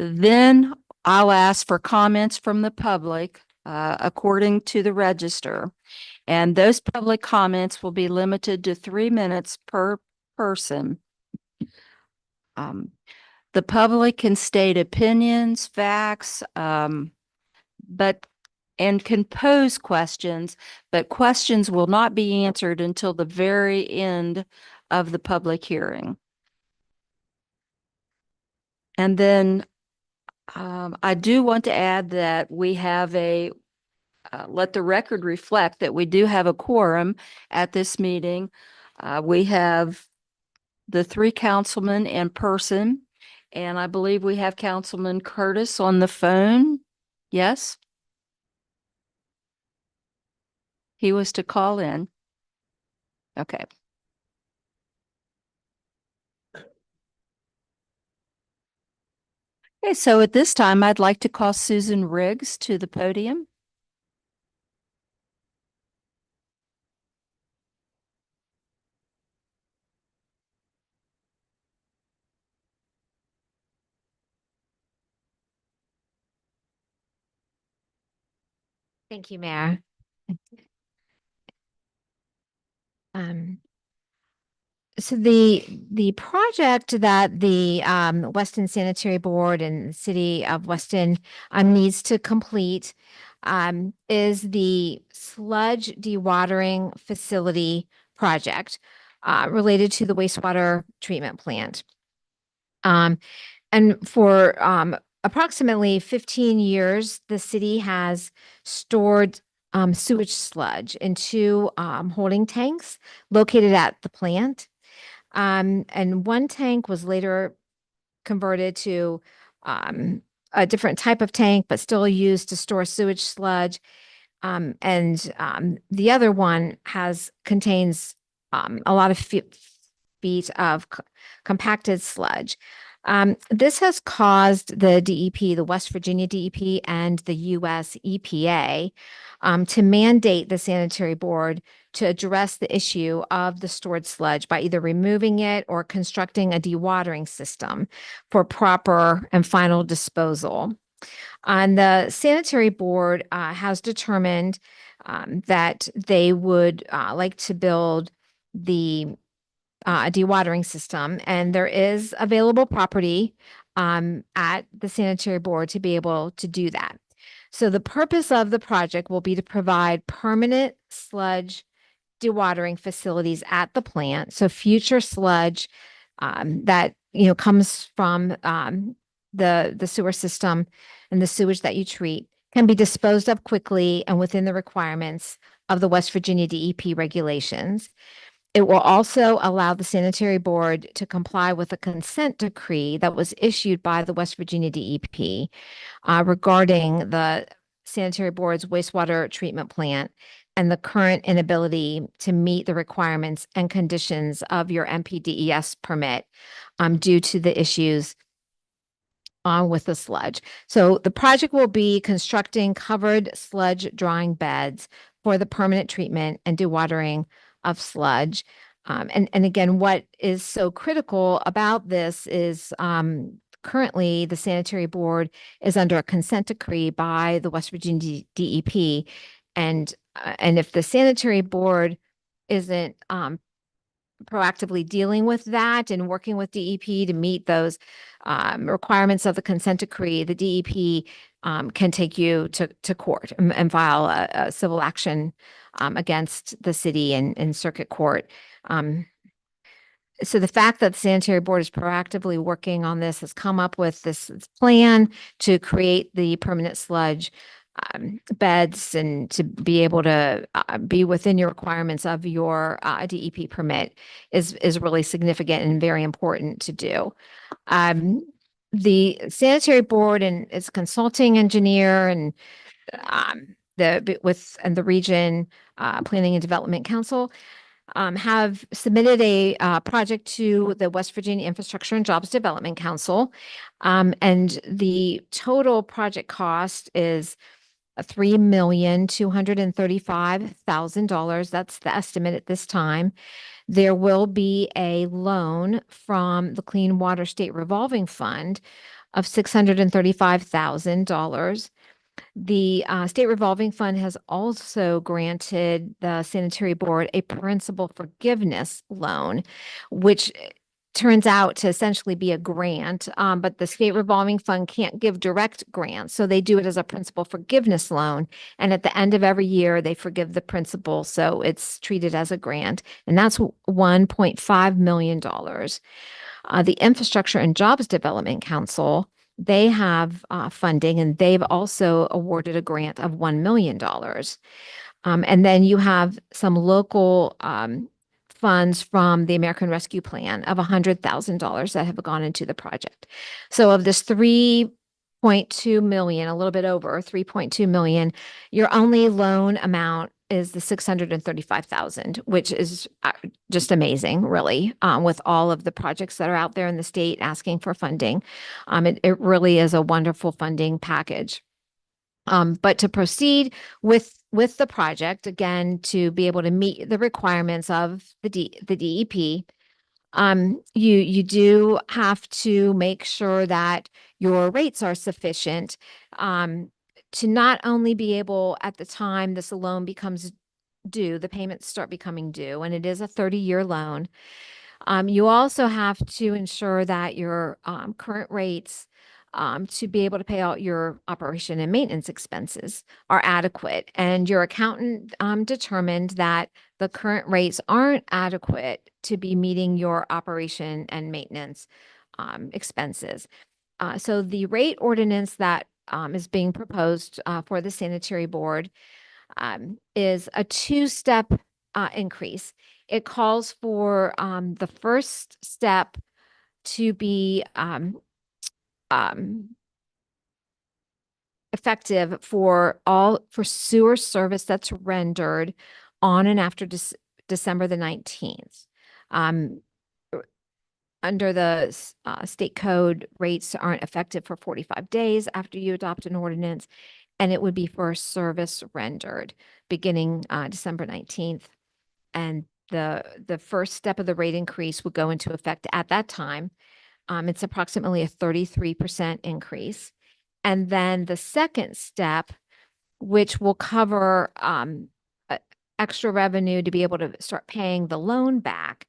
Then I'll ask for comments from the public according to the register. And those public comments will be limited to 3 minutes per person. The public can state opinions, facts, and can pose questions, but questions will not be answered until the very end of the public hearing. And then I do want to add that we have let the record reflect that we do have a quorum at this meeting. We have the 3 councilmen in person, and I believe we have Councilman Curtis on the phone. Yes? He was to call in. Okay. Okay, so at this time, I'd like to call Susan Riggs to the podium. Thank you, Mayor. So the project that the Weston Sanitary Board and the City of Weston needs to complete is the sludge dewatering facility project related to the wastewater treatment plant. And for approximately 15 years, the city has stored sewage sludge in 2 holding tanks located at the plant. And one tank was later converted to a different type of tank, but still used to store sewage sludge. And the other one contains a lot of feet of compacted sludge. This has caused the DEP, the West Virginia DEP, and the US EPA to mandate the sanitary board to address the issue of the stored sludge by either removing it or constructing a dewatering system for proper and final disposal. And the sanitary board has determined that they would like to build the dewatering system, and there is available property at the sanitary board to be able to do that. So the purpose of the project will be to provide permanent sludge dewatering facilities at the plant. So future sludge that comes from the sewer system and the sewage that you treat can be disposed of quickly and within the requirements of the West Virginia DEP regulations. It will also allow the sanitary board to comply with a consent decree that was issued by the West Virginia DEP regarding the sanitary board's wastewater treatment plant and the current inability to meet the requirements and conditions of your MPDES permit due to the issues with the sludge. So the project will be constructing covered sludge drying beds for the permanent treatment and dewatering of sludge. And again, what is so critical about this is currently the sanitary board is under a consent decree by the West Virginia DEP. And if the sanitary board isn't proactively dealing with that and working with DEP to meet those requirements of the consent decree, the DEP can take you to court and file a civil action against the city in circuit court. So the fact that the sanitary board is proactively working on this, has come up with this plan to create the permanent sludge beds and to be able to be within your requirements of your DEP permit is really significant and very important to do. The sanitary board and its consulting engineer and the region planning and development council have submitted a project to the West Virginia Infrastructure and Jobs Development Council. And the total project cost is $3,235,000. That's the estimate at this time. There will be a loan from the Clean Water State Revolving Fund of $635,000. The state revolving fund has also granted the sanitary board a principal forgiveness loan, which turns out to essentially be a grant, but the state revolving fund can't give direct grants. So they do it as a principal forgiveness loan. And at the end of every year, they forgive the principal. So it's treated as a grant. And that's $1.5 million. The Infrastructure and Jobs Development Council, they have funding, and they've also awarded a grant of $1 million. And then you have some local funds from the American Rescue Plan of $100,000 that have gone into the project. So of this 3.2 million, a little bit over 3.2 million, your only loan amount is the 635,000, which is just amazing, really, with all of the projects that are out there in the state asking for funding. It really is a wonderful funding package. But to proceed with the project, again, to be able to meet the requirements of the DEP, you do have to make sure that your rates are sufficient to not only be able, at the time this loan becomes due, the payments start becoming due, and it is a 30-year loan. You also have to ensure that your current rates to be able to pay out your operation and maintenance expenses are adequate. And your accountant determined that the current rates aren't adequate to be meeting your operation and maintenance expenses. So the rate ordinance that is being proposed for the sanitary board is a two-step increase. It calls for the first step to be effective for sewer service that's rendered on and after December the 19th. Under the state code, rates aren't effective for 45 days after you adopt an ordinance, and it would be for service rendered beginning December 19th. And the first step of the rate increase would go into effect at that time. It's approximately a 33% increase. And then the second step, which will cover extra revenue to be able to start paying the loan back,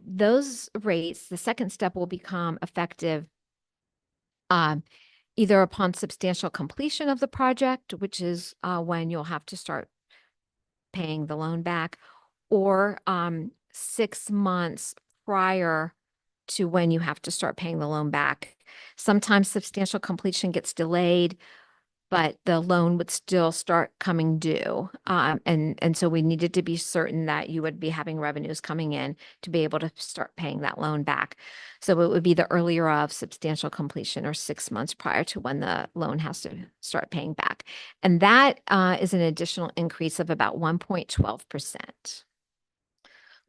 those rates, the second step will become effective either upon substantial completion of the project, which is when you'll have to start paying the loan back, or 6 months prior to when you have to start paying the loan back. Sometimes substantial completion gets delayed, but the loan would still start coming due. And so we needed to be certain that you would be having revenues coming in to be able to start paying that loan back. So it would be the earlier of substantial completion, or 6 months prior to when the loan has to start paying back. And that is an additional increase of about 1.12%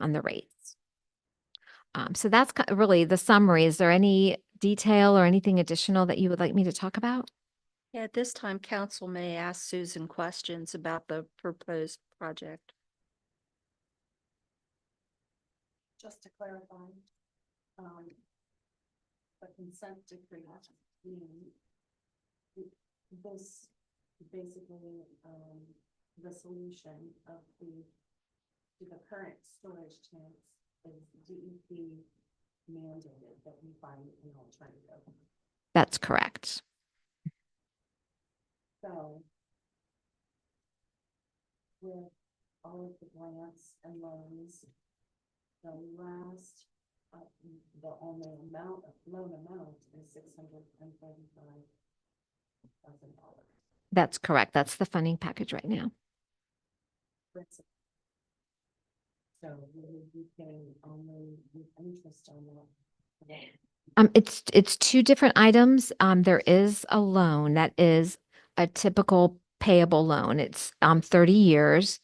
on the rates. So that's really the summary. Is there any detail or anything additional that you would like me to talk about? Yeah, at this time, council may ask Susan questions about the proposed project. Just to clarify, the consent decree, this basically, the solution of the current storage tanks is DEP mandated that we find an alternative. That's correct. So with all of the grants and loans, the last, the only loan amount is $635,000. That's correct. That's the funding package right now. So we would be paying only with interest on that. It's two different items. There is a loan that is a typical payable loan. It's 30 years,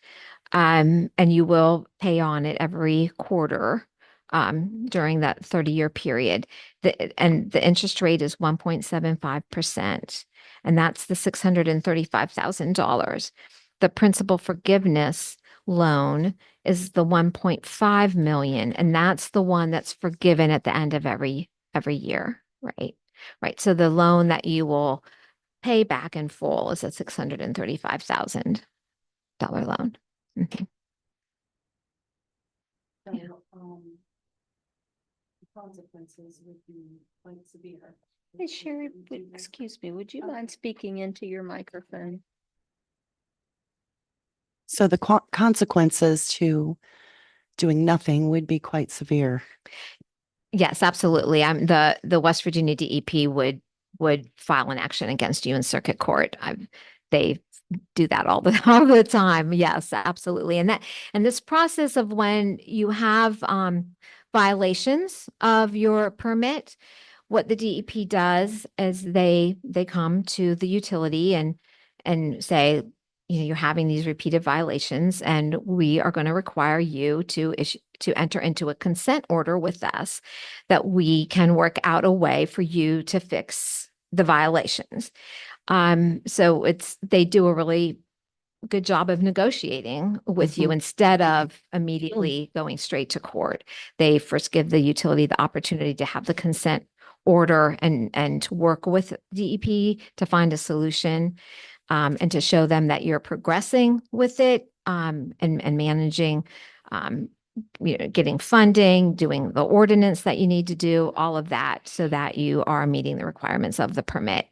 and you will pay on it every quarter during that 30-year period. And the interest rate is 1.75%, and that's the $635,000. The principal forgiveness loan is the 1.5 million, and that's the one that's forgiven at the end of every year, right? Right. So the loan that you will pay back in full is a $635,000 loan. Mhm. So, the consequences would be quite severe. Hey, Sherry, Would you like- excuse me, would you Okay. mind speaking into your microphone? So the consequences to doing nothing would be quite severe. Yes, absolutely. The West Virginia DEP would file an action against you in circuit court. They do that all the all the time. Yes, absolutely. And this process of when you have violations of your permit, what the DEP does is they come to the utility and say, you're having these repeated violations, and we are going to require you to enter into a consent order with us that we can work out a way for you to fix the violations. So they do a really good job of negotiating with you instead of immediately going straight to court. They first give the utility the opportunity to have the consent order and work with DEP to find a solution, and to show them that you're progressing with it, and managing, getting funding, doing the ordinance that you need to do, all of that, so that you are meeting the requirements of the permit.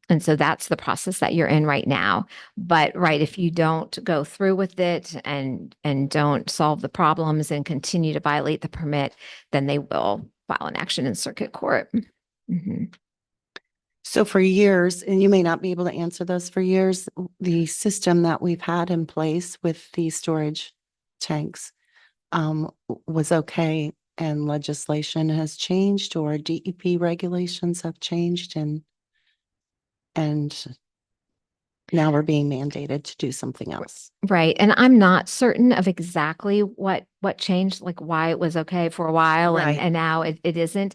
And so that's the process that you're in right now. But right, if you don't go through with it and don't solve the problems and continue to violate the permit, then they will file an action in circuit court. Mhm. So for years, and you may not be able to answer this, for years, the system that we've had in place with the storage tanks was okay, and legislation has changed, or DEP regulations have changed, and now we're being mandated to do something else. Right. And I'm not certain of exactly what changed, like why it was okay for a while Right. and now it isn't.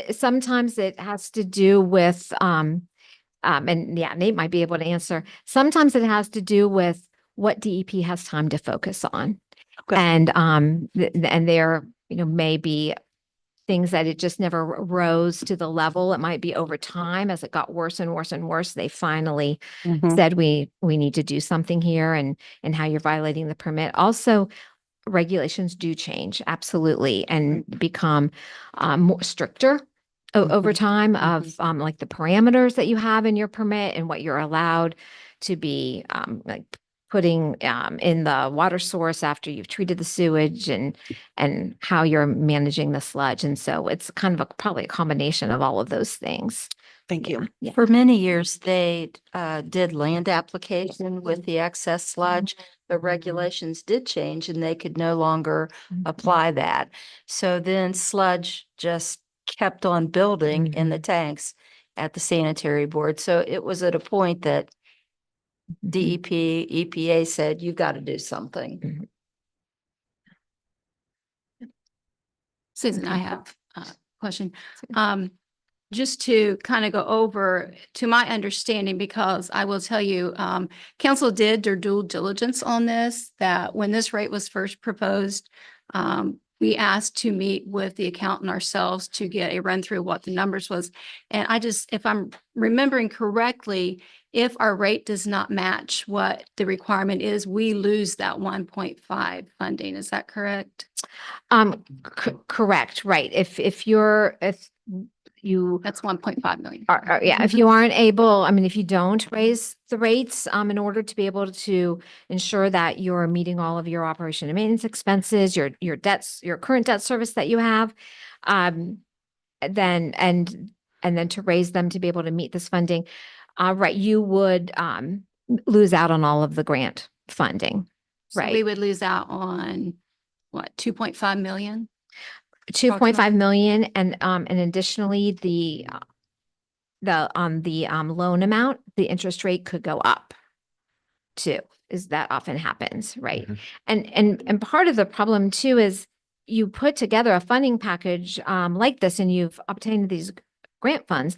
Sometimes it has to do with and yeah, Nate might be able to answer. Sometimes it has to do with what DEP has time to focus on. Okay. And and there, may be things that it just never rose to the level. It might be over time as it got worse and worse and worse. They finally Mhm. said we need to do something here, and how you're violating the permit. Also, regulations do change absolutely and become more stricter over Mhm. time of like the parameters that you have in your permit and what you're allowed to be like putting in the water source after you've treated the sewage, and how you're managing the sludge. And so it's kind of probably a combination of all of those things. Thank you. Yeah. For many years, they did land application with the excess sludge. The regulations did change and they could no longer apply that. So then sludge just kept on building in the tanks at the sanitary board. So it was at a point that Mhm. DEP, EPA said, you got to do something. Mhm. Susan, I have a question. Just to kind of go over, to my understanding, because I will tell you, council did their due diligence on this, that when this rate was first proposed, we asked to meet with the accountant ourselves to get a run through what the numbers was. And if I'm remembering correctly, if our rate does not match what the requirement is, we lose that 1.5 funding. Is that correct? Correct, right. If you That's 1.5 million. yeah, if you aren't able, I mean, if you don't raise the rates, in order to be able to ensure that you're meeting all of your operation and maintenance expenses, your debts, your current debt service that you have, then, and then to raise them to be able to meet this funding, right, you would, lose out on all of the grant funding. So we Right. would lose out on what, 2.5 million? 2.5 million, and additionally, the loan amount, the interest rate could go up too, is that often happens, right? And part of the problem too is you put together a funding package like this, and you've obtained these grant funds,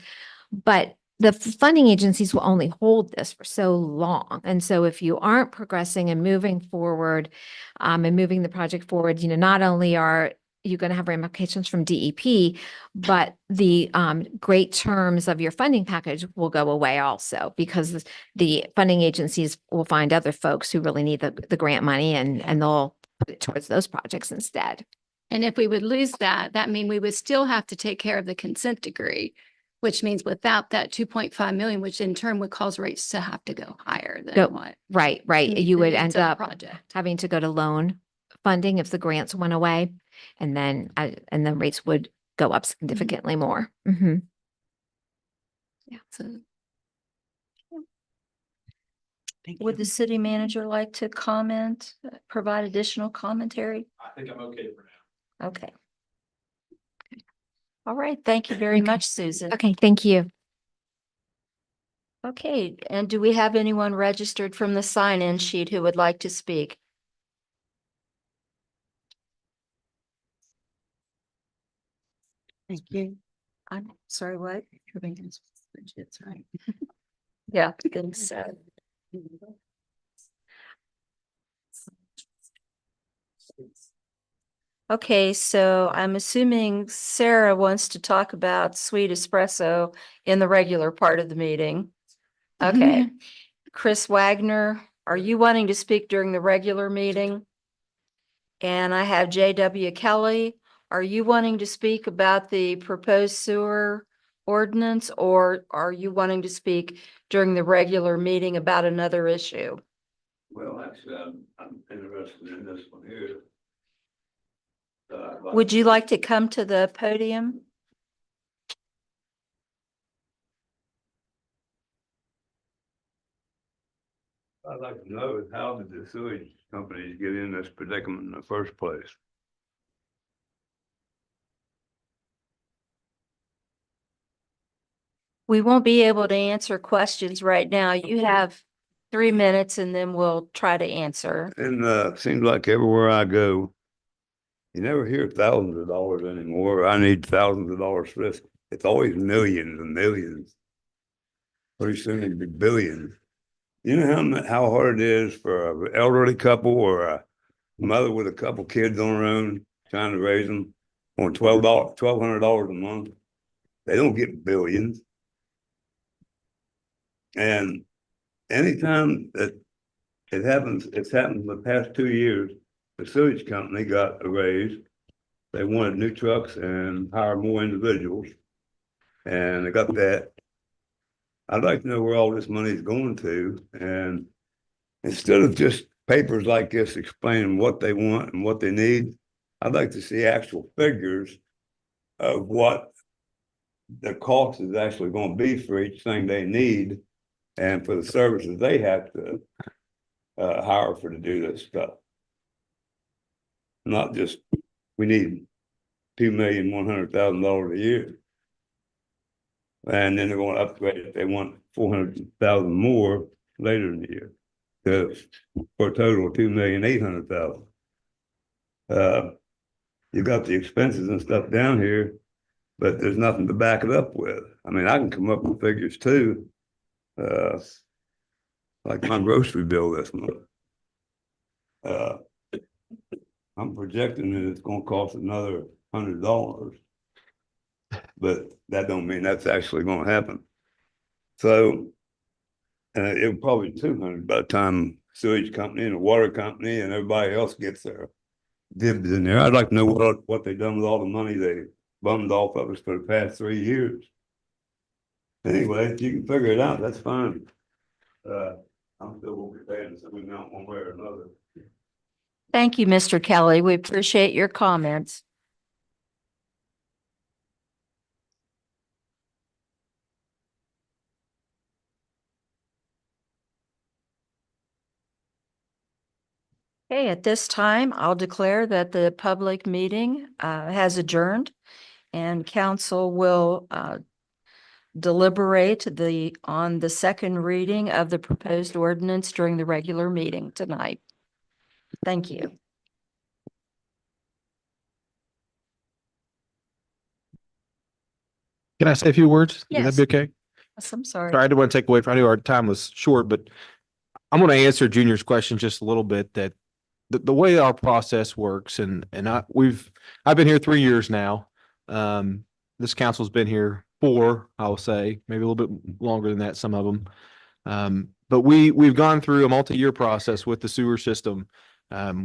but the funding agencies will only hold this for so long. And so if you aren't progressing and moving forward, and moving the project forward, not only are you're going to have ramifications from DEP, but the great terms of your funding package will go away also because the funding agencies will find other folks who really need the grant money and they'll put it towards those projects instead. And if we would lose that, that means we would still have to take care of the consent decree, which means without that 2.5 million, which in turn would cause rates to have to go higher than Go- what. Right. the You would needs end of the up project. having to go to loan funding if the grants went away, and then rates would go up significantly more. Mhm. Yeah. So Thank Would you. the city manager like to comment, provide additional commentary? I think I'm okay for now. Okay. All right, thank you very Okay. much, Susan. Okay, thank you. Okay, and do we have anyone registered from the sign-in sheet who would like to speak? Thank you. I'm sorry, what? budgets, right? Yeah, good, so. Okay, so I'm assuming Sarah wants to talk about sweet espresso in the regular part of the meeting. Okay. Chris Wagner, are you wanting to speak during the regular meeting? And I have J.W. Kelly. Are you wanting to speak about the proposed sewer ordinance, or are you wanting to speak during the regular meeting about another issue? Well, actually, I'm interested in this one here. Would you like to come to the podium? I'd like to know is how did the sewage companies get in this predicament in the first place? We won't be able to answer questions right now. You have 3 minutes and then we'll try to answer. And seems like everywhere I go, you never hear thousands of dollars anymore. I need thousands of dollars for this. It's always millions and millions. Pretty soon it'll be billions. You know how hard it is for an elderly couple or a mother with a couple kids on her own trying to raise them on $1,200 a month. They don't get billions. And anytime that it happens, it's happened in the past 2 years, the sewage company got a raise. They wanted new trucks and hire more individuals. And they got that. I'd like to know where all this money is going to. And instead of just papers like this explaining what they want and what they need, I'd like to see actual figures of what the cost is actually going to be for each thing they need and for the services they have to hire for to do this stuff. Not just, we need $2,100,000 a year. And then they're going to upgrade it. They want 400,000 more later in the year for a total of 2,800,000. You got the expenses and stuff down here, but there's nothing to back it up with. I mean, I can come up with figures too. Like my grocery bill this month. I'm projecting that it's gonna cost another $100, but that don't mean that's actually gonna happen. So, it'll probably be 200 by the time sewage company and the water company and everybody else gets their dibs in there. I'd like to know what they've done with all the money they bummed off of us for the past 3 years. Anyway, if you can figure it out, that's fine. I'm still gonna be paying some amount one way or another. Thank you, Mr. Kelly. We appreciate your comments. Okay, at this time, I'll declare that the public meeting has adjourned and council will deliberate on the second reading of the proposed ordinance during the regular meeting tonight. Thank you. Can I say a few words? Would Yes. that be okay? Yes, I'm sorry. Sorry, I didn't want to take away from, I knew our time was short, but I'm going to answer Junior's question just a little bit that the way our process works, I've been here 3 years now. This council's been here 4, I will say, maybe a little bit longer than that, some of them. But we've gone through a multi-year process with the sewer system.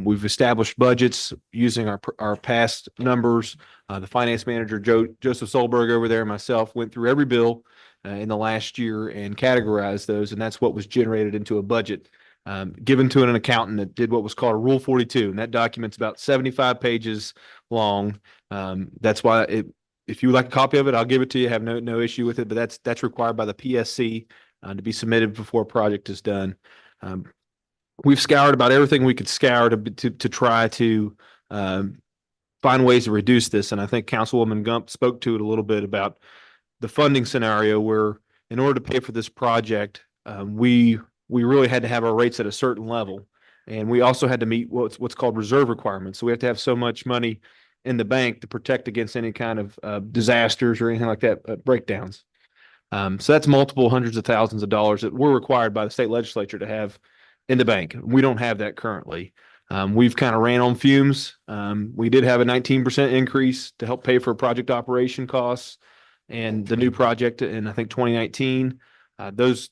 We've established budgets using our past numbers. The finance manager, Joseph Solberg over there, and myself went through every bill in the last year and categorized those, and that's what was generated into a budget given to an accountant that did what was called a Rule 42, and that document's about 75 pages long. That's why if you would like a copy of it, I'll give it to you. I have no issue with it, but that's required by the PSC to be submitted before a project is done. We've scoured about everything we could scour to try to find ways to reduce this, and I think Councilwoman Gump spoke to it a little bit about the funding scenario where, in order to pay for this project, we really had to have our rates at a certain level, and we also had to meet what's called reserve requirements. So we have to have so much money in the bank to protect against any kind of disasters or anything like that, breakdowns. So that's multiple hundreds of thousands of dollars that were required by the state legislature to have in the bank. We don't have that currently. We've kind of ran on fumes. We did have a 19% increase to help pay for project operation costs and the new project in, I think, 2019. Those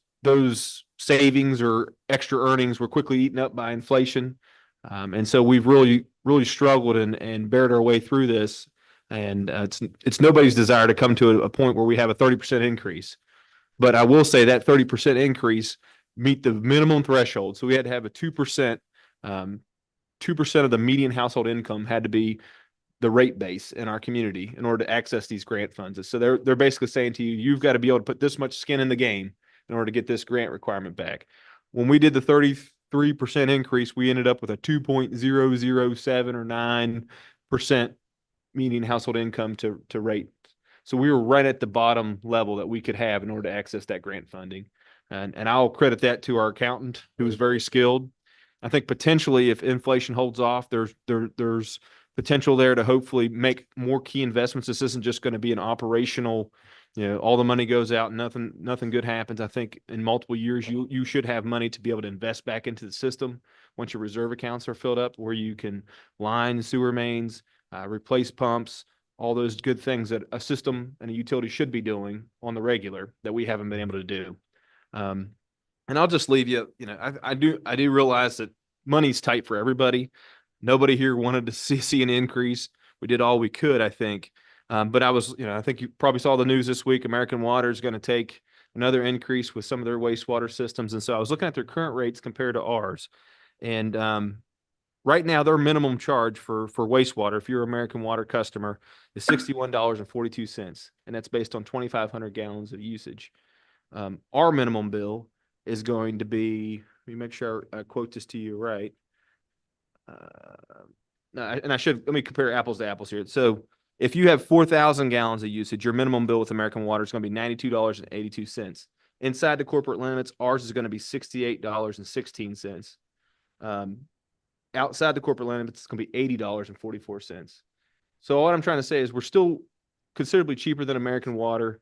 savings or extra earnings were quickly eaten up by inflation. And so we've really struggled and bared our way through this. And it's nobody's desire to come to a point where we have a 30% increase. But I will say that 30% increase meet the minimum threshold. So we had to have a 2%, 2% of the median household income had to be the rate base in our community in order to access these grant funds. So they're basically saying to you, you've got to be able to put this much skin in the game in order to get this grant requirement back. When we did the 33% increase, we ended up with a 2.007 or 9% median household income to rate. So we were right at the bottom level that we could have in order to access that grant funding. And I'll credit that to our accountant, who was very skilled. I think potentially if inflation holds off, there's potential there to hopefully make more key investments. This isn't just going to be an operational, all the money goes out and nothing good happens. I think in multiple years, you should have money to be able to invest back into the system once your reserve accounts are filled up, where you can line sewer mains, replace pumps, all those good things that a system and a utility should be doing on the regular that we haven't been able to do. And I'll just leave you, I do realize that money's tight for everybody. Nobody here wanted to see an increase. We did all we could, I think. But I think you probably saw the news this week. American Water is going to take another increase with some of their wastewater systems. And so I was looking at their current rates compared to ours. And right now, their minimum charge for wastewater, if you're an American Water customer, is $61.42. And that's based on 2,500 gallons of usage. Our minimum bill is going to be, let me make sure I quote this to you right. Let me compare apples to apples here. So if you have 4,000 gallons of usage, your minimum bill with American Water is going to be $92.82. Inside the corporate limits, ours is going to be $68.16. Outside the corporate limits, it's going to be $80.44. So what I'm trying to say is we're still considerably cheaper than American Water.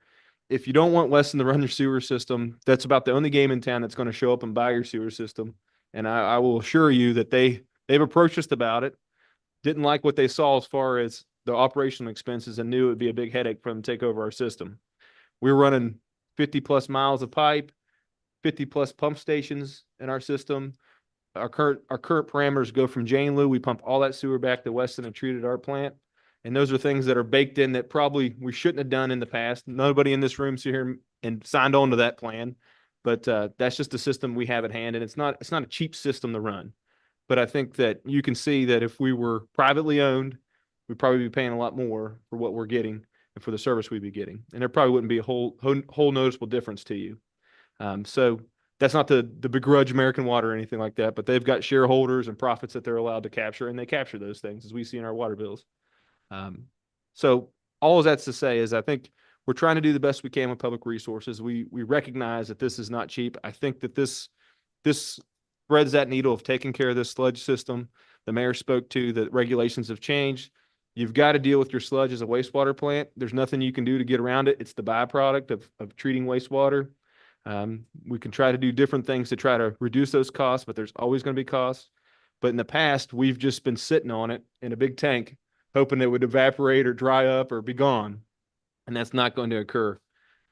If you don't want Weston to run your sewer system, that's about the only game in town that's going to show up and buy your sewer system. And I will assure you that they've approached us about it, didn't like what they saw as far as the operational expenses, and knew it would be a big headache for them to take over our system. We're running 50 plus miles of pipe, 50 plus pump stations in our system. Our current parameters go from Jane Lou. We pump all that sewer back to Weston and treat at our plant. And those are things that are baked in that probably we shouldn't have done in the past. Nobody in this room here and signed on to that plan, but that's just the system we have at hand. And it's not a cheap system to run. But I think that you can see that if we were privately owned, we'd probably be paying a lot more for what we're getting and for the service we'd be getting. And there probably wouldn't be a whole noticeable difference to you. So that's not to begrudge American Water or anything like that, but they've got shareholders and profits that they're allowed to capture, and they capture those things as we see in our water bills. So all that's to say is I think we're trying to do the best we can with public resources. We recognize that this is not cheap. I think that this threads that needle of taking care of this sludge system. The mayor spoke to that regulations have changed. You've got to deal with your sludge as a wastewater plant. There's nothing you can do to get around it. It's the byproduct of treating wastewater. We can try to do different things to try to reduce those costs, but there's always going to be costs. But in the past, we've just been sitting on it in a big tank, hoping it would evaporate or dry up or be gone. And that's not going to occur.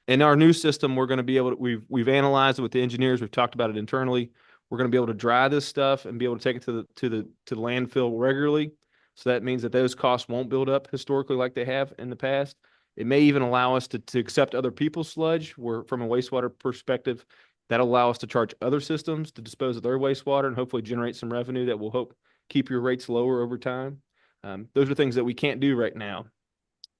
In our new system, we're going to be able to, we've analyzed it with the engineers. We've talked about it internally. We're going to be able to dry this stuff and be able to take it to the landfill regularly. So that means that those costs won't build up historically like they have in the past. It may even allow us to accept other people's sludge, where from a wastewater perspective, that'll allow us to charge other systems to dispose of their wastewater and hopefully generate some revenue that will help keep your rates lower over time. Those are things that we can't do right now.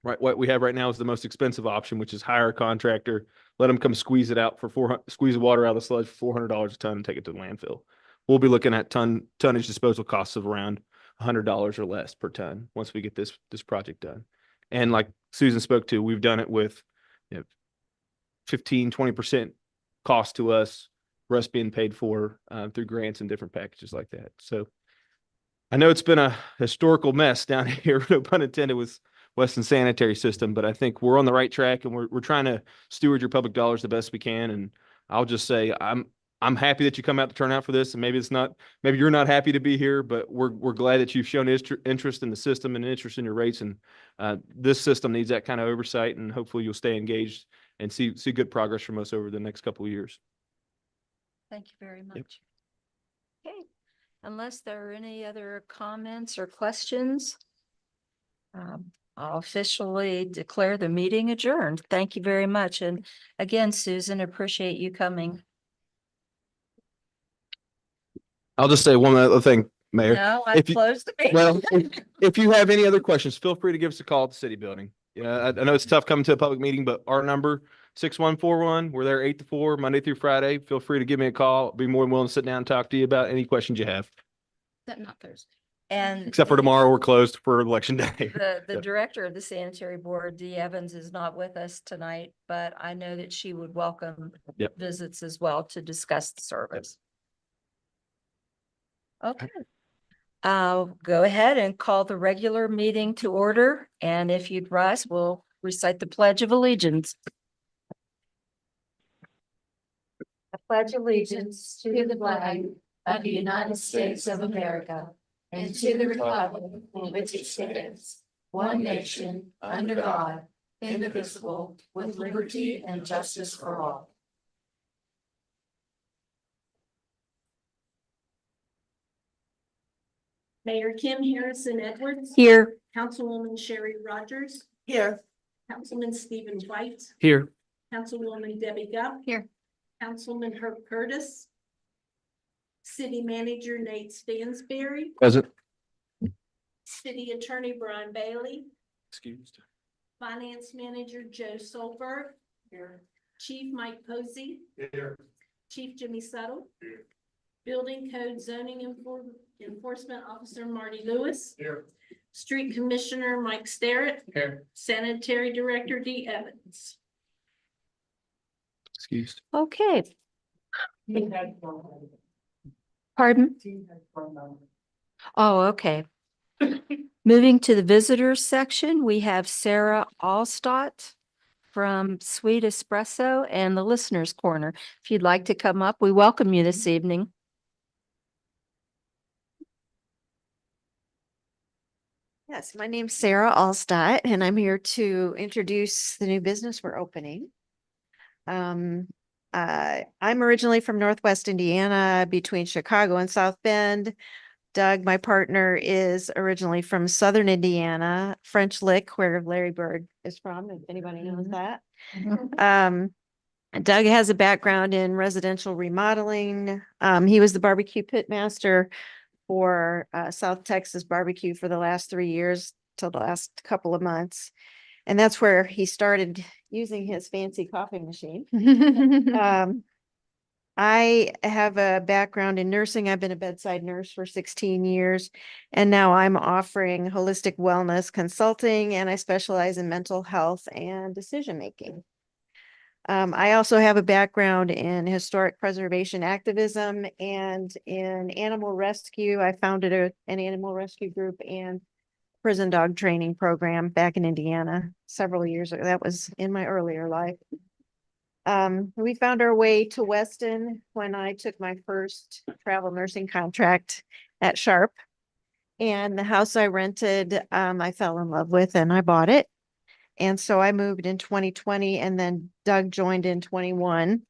Right, what we have right now is the most expensive option, which is hire a contractor, let them come squeeze it out for squeeze the water out of the sludge for $400 a ton and take it to the landfill. We'll be looking at tonnage disposal costs of around $100 or less per ton once we get this project done. And like Susan spoke to, we've done it with 15-20% cost to us, rest being paid for through grants and different packages like that. So I know it's been a historical mess down here, no pun intended, with Weston sanitary system, but I think we're on the right track and we're trying to steward your public dollars the best we can. And I'll just say I'm happy that you come out to turn out for this. And maybe you're not happy to be here, but we're glad that you've shown interest in the system and interest in your rates. And this system needs that kind of oversight, and hopefully you'll stay engaged and see good progress from us over the next couple of years. Thank you very much. Okay, unless there are any other comments or questions, I'll officially declare the meeting adjourned. Thank you very much. And again, Susan, appreciate you coming. I'll just say one other thing, Mayor. No, I If you- closed the meeting. Well, if you have any other questions, feel free to give us a call at the city building. I know it's tough coming to a public meeting, but our number 6141, we're there 8 to 4, Monday through Friday. Feel free to give me a call. I'll be more than willing to sit down and talk to you about any questions you have. That not Thursday. And Except for tomorrow, we're closed for election day. The Yep. director of the sanitary board, Dee Evans, is not with us tonight, but I know that she would welcome Yep. visits as well to discuss the service. Okay. I'll go ahead and call the regular meeting to order. And if you'd rise, we'll recite the Pledge of Allegiance. I pledge allegiance to the flag of the United States of America and to the republic for which it stands, one nation, under God, indivisible, with liberty and justice for all. Mayor Kim Harrison Edwards. Here. Councilwoman Sherry Rogers. Here. Councilman Stephen White. Here. Councilwoman Debbie Gup. Here. Councilman Herb Curtis. City Manager Nate Stansberry. Present. City Attorney Brian Bailey. Excused. Finance Manager Joe Solberg. Here. Chief Mike Posey. Here. Chief Jimmy Settle. Here. Building Code Zoning Enforcement Officer Marty Lewis. Here. Street Commissioner Mike Starrett. Here. Sanitary Director Dee Evans. Excused. Okay. Pardon? Oh, okay. Moving to the visitors section, we have Sarah Allstott from Sweet Espresso and the Listener's Corner. If you'd like to come up, we welcome you this evening. Yes, my name's Sarah Allstott, and I'm here to introduce the new business we're opening. I'm originally from Northwest Indiana, between Chicago and South Bend. Doug, my partner, is originally from Southern Indiana, French Lick, where Larry Bird is from, if anybody knows that. Doug has a background in residential remodeling. He was the barbecue pit master for South Texas Barbecue for the last 3 years till the last couple of months. And that's where he started using his fancy coffee machine. I have a background in nursing. I've been a bedside nurse for 16 years, and now I'm offering holistic wellness consulting, and I specialize in mental health and decision-making. I also have a background in historic preservation activism and in animal rescue. I founded an animal rescue group and prison dog training program back in Indiana several years ago. That was in my earlier life. We found our way to Weston when I took my first travel nursing contract at Sharp. And the house I rented, I fell in love with and I bought it. And so I moved in 2020 and then Doug joined in 21.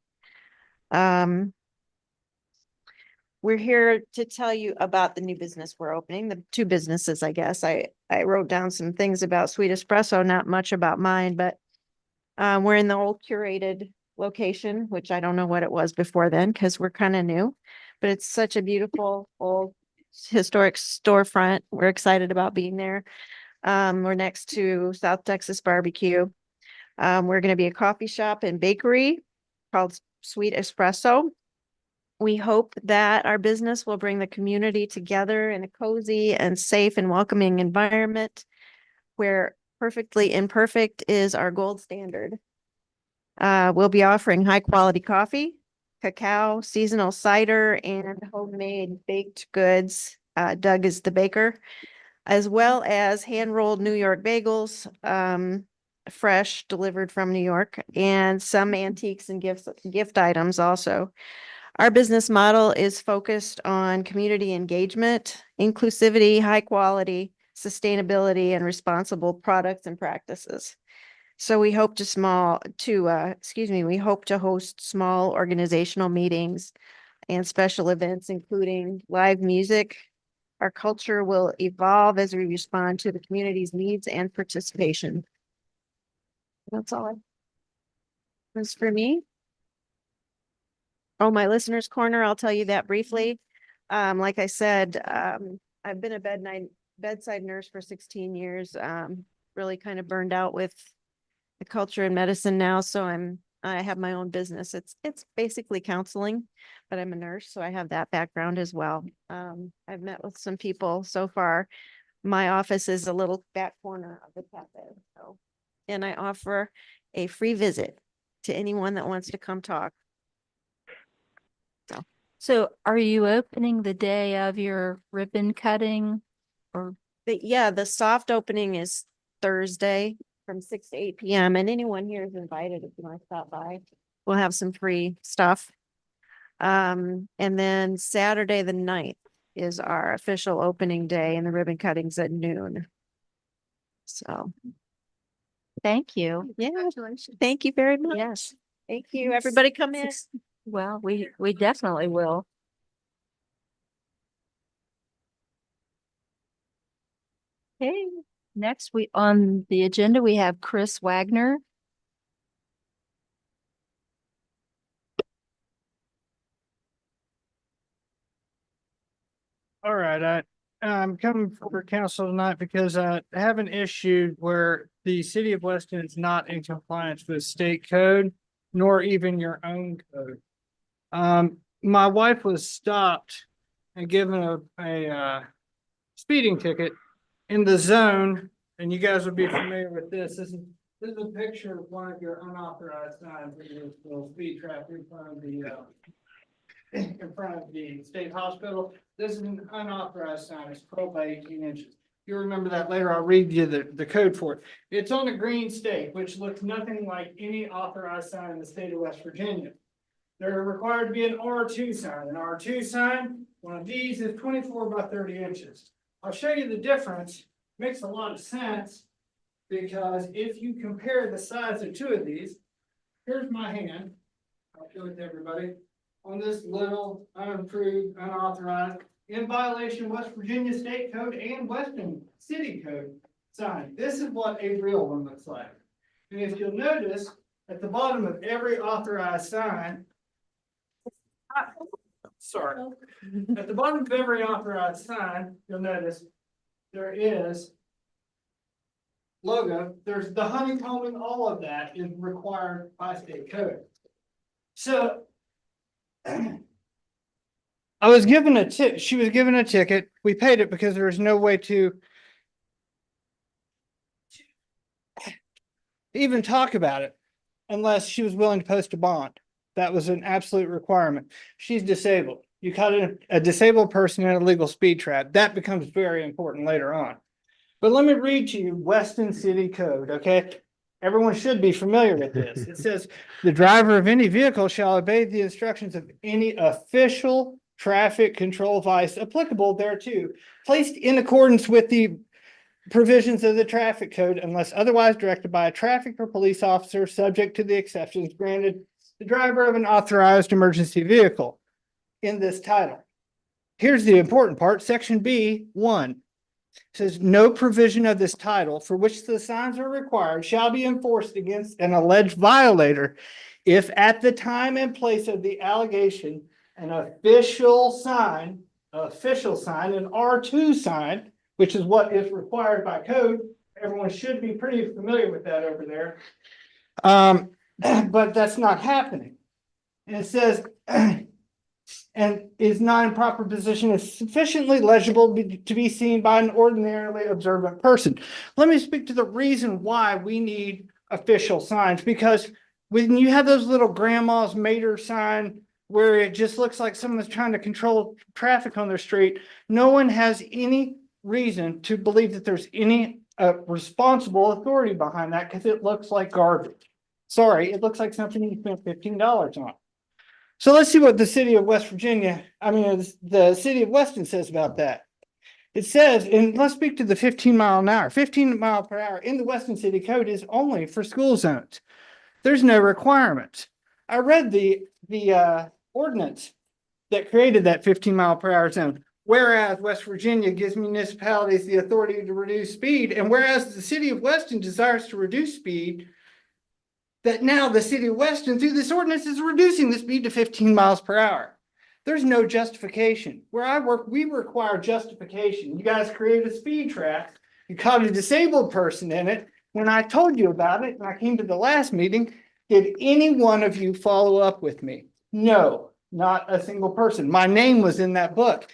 We're here to tell you about the new business we're opening, the two businesses, I guess. I wrote down some things about Sweet Espresso, not much about mine, but we're in the old curated location, which I don't know what it was before then because we're kind of new, but it's such a beautiful old historic storefront. We're excited about being there. We're next to South Texas Barbecue. We're going to be a coffee shop and bakery called Sweet Espresso. We hope that our business will bring the community together in a cozy and safe and welcoming environment where perfectly imperfect is our gold standard. We'll be offering high quality coffee, cacao, seasonal cider, and homemade baked goods. Doug is the baker, as well as hand rolled New York bagels, fresh delivered from New York, and some antiques and gift items also. Our business model is focused on community engagement, inclusivity, high quality, sustainability, and responsible products and practices. So we hope we hope to host small organizational meetings and special events, including live music. Our culture will evolve as we respond to the community's needs and participation. That's all. That's for me. Oh, my listener's corner, I'll tell you that briefly. Like I said, I've been a bedside nurse for 16 years, really kind of burned out with the culture in medicine now. So I have my own business. It's basically counseling, but I'm a nurse, so I have that background as well. I've met with some people so far. My office is a little back corner of the cafe. So, and I offer a free visit to anyone that wants to come talk. So are you opening the day of your ribbon cutting or? The soft opening is Thursday from 6 to 8 p.m. and anyone here is invited if you want to stop by. We'll have some free stuff. And then Saturday the 9th is our official opening day and the ribbon cutting's at noon. So Thank you. yeah, thank you very much. Yes. Thank you. Everybody come in. Well, we definitely will. Okay, next on the agenda, we have Chris Wagner. All right, I'm coming for council tonight because I have an issue where the city of Weston is not in compliance with state code, nor even your own code. My wife was stopped and given a speeding ticket in the zone, and you guys would be familiar with this. This is a picture of one of your unauthorized signs that is the speed trap in front of the state hospital. This is an unauthorized sign. It's 12 by 18 inches. You'll remember that later. I'll read you the code for it. It's on a green stake, which looks nothing like any authorized sign in the state of West Virginia. They're required to be an R2 sign. An R2 sign, one of these is 24 by 30 inches. I'll show you the difference. Makes a lot of sense because if you compare the size of two of these, here's my hand. I'll show it to everybody. On this little unapproved, unauthorized, in violation of West Virginia State Code and Weston City Code sign. This is what a real one looks like. And if you'll notice, at the bottom of every authorized sign, at the bottom of every authorized sign, you'll notice there is logo. There's the honeycombing, all of that is required by state code. So I was given she was given a ticket. We paid it because there was no way to even talk about it unless she was willing to post a bond. That was an absolute requirement. She's disabled. You caught a disabled person in a legal speed trap. That becomes very important later on. But let me read to you Weston City Code, okay? Everyone should be familiar with this. It says, the driver of any vehicle shall obey the instructions of any official traffic control device applicable thereto, placed in accordance with the provisions of the traffic code unless otherwise directed by a traffic or police officer, subject to the exceptions granted the driver of an authorized emergency vehicle in this title. Here's the important part, section B1 says no provision of this title for which the signs are required shall be enforced against an alleged violator if at the time and place of the allegation an official sign, an R2 sign, which is what is required by code. Everyone should be pretty familiar with that over there. But that's not happening. And it says, and is not in proper position is sufficiently legible to be seen by an ordinarily observant person. Let me speak to the reason why we need official signs, because when you have those little grandma's mater sign where it just looks like someone's trying to control traffic on their street, no one has any reason to believe that there's any responsible authority behind that, because it looks like garbage. Sorry, it looks like something you spent $15 on. So let's see what the city of West Virginia, the city of Weston says about that. It says, and let's speak to the 15 mile an hour. 15 mile per hour in the Weston City Code is only for school zones. There's no requirements. I read the ordinance that created that 15 mile per hour zone. Whereas West Virginia gives municipalities the authority to reduce speed, and whereas the city of Weston desires to reduce speed, that now the city of Weston, through this ordinance, is reducing the speed to 15 miles per hour. There's no justification. Where I work, we require justification. You guys created a speed trap. You caught a disabled person in it. When I told you about it, and I came to the last meeting, did any one of you follow up with me? No, not a single person. My name was in that book.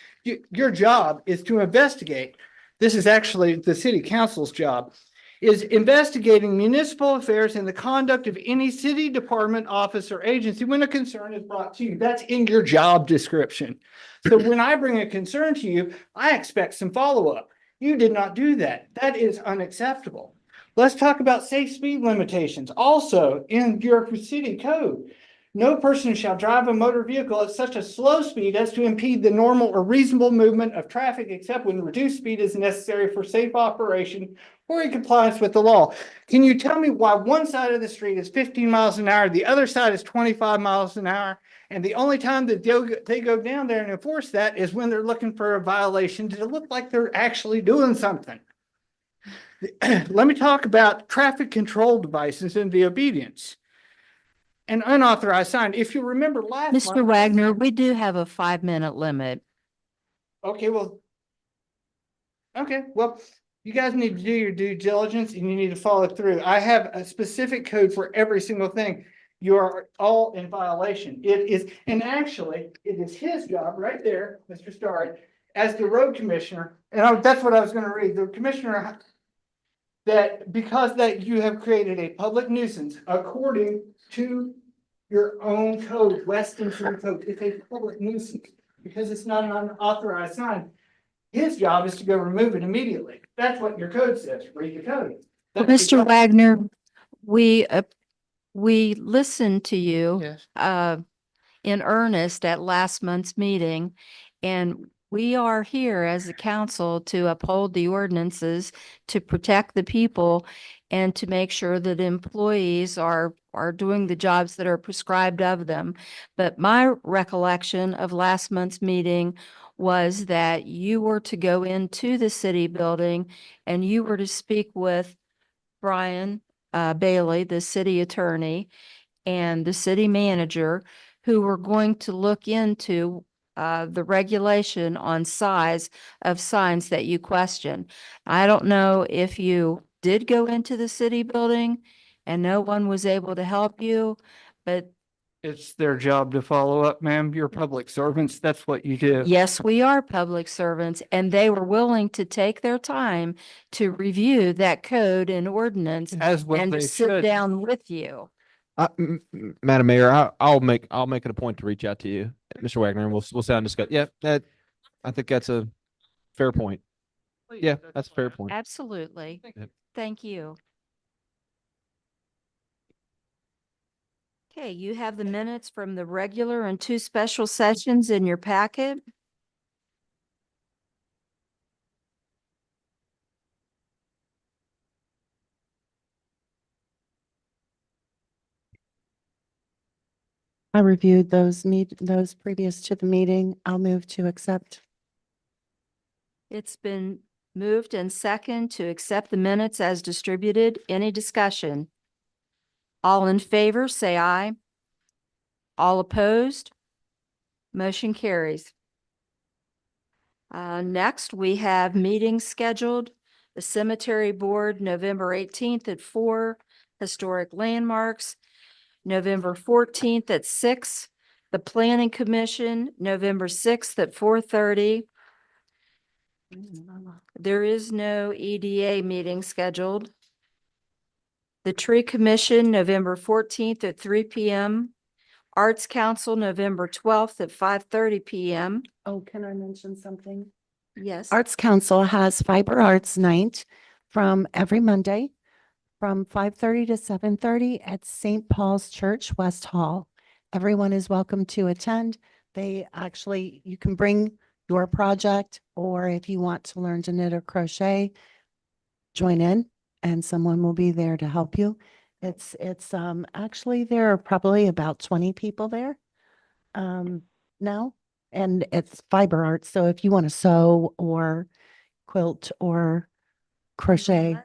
Your job is to investigate. This is actually the city council's job, is investigating municipal affairs and the conduct of any city department, office, or agency when a concern is brought to you. That's in your job description. So when I bring a concern to you, I expect some follow-up. You did not do that. That is unacceptable. Let's talk about safe speed limitations. Also in your city code, no person shall drive a motor vehicle at such a slow speed as to impede the normal or reasonable movement of traffic, except when reduced speed is necessary for safe operation or in compliance with the law. Can you tell me why one side of the street is 15 miles an hour, the other side is 25 miles an hour, and the only time that they go down there and enforce that is when they're looking for a violation to look like they're actually doing something? Let me talk about traffic control devices and the obedience. An unauthorized sign. If you remember last month. Mr. Wagner, we do have a 5-minute limit. Okay, well, you guys need to do your due diligence and you need to follow through. I have a specific code for every single thing. You are all in violation. It is, and actually, it is his job right there, Mr. Starr, as the road commissioner, and that's what I was going to read. The commissioner, that because that you have created a public nuisance according to your own code, Weston City Code, it's a public nuisance because it's not an unauthorized sign. His job is to go remove it immediately. That's what your code says. Read the code. Well, Mr. Wagner, we listened to you Yes. in earnest at last month's meeting, and we are here as a council to uphold the ordinances, to protect the people, and to make sure that employees are doing the jobs that are prescribed of them. But my recollection of last month's meeting was that you were to go into the city building and you were to speak with Brian Bailey, the city attorney, and the city manager, who were going to look into the regulation on size of signs that you question. I don't know if you did go into the city building and no one was able to help you, but It's their job to follow up, ma'am. You're public servants. That's what you do. yes, we are public servants, and they were willing to take their time to review that code and ordinance As well and to they sit should. down with you. Madam Mayor, I'll make it a point to reach out to you, Mr. Wagner, and we'll sit down and discuss. Yeah, I think that's a fair point. Yeah, that's a fair point. Absolutely. Yep. Thank you. Okay, you have the minutes from the regular and two special sessions in your packet. I reviewed those previous to the meeting. I'll move to accept. It's been moved and second to accept the minutes as distributed. Any discussion? All in favor, say aye. All opposed? Motion carries. Next, we have meetings scheduled. The Cemetery Board, November 18th at 4, Historic Landmarks, November 14th at 6, the Planning Commission, November 6th at 4:30. There is no EDA meeting scheduled. The Tree Commission, November 14th at 3 p.m. Arts Council, November 12th at 5:30 p.m. Oh, can I mention something? Yes. Arts Council has Fiber Arts Night from every Monday from 5:30 to 7:30 at St. Paul's Church, West Hall. Everyone is welcome to attend. You can bring your project, or if you want to learn to knit or crochet, join in and someone will be there to help you. It's actually there are probably about 20 people there now, and it's fiber arts. So if you want to sew or quilt or crochet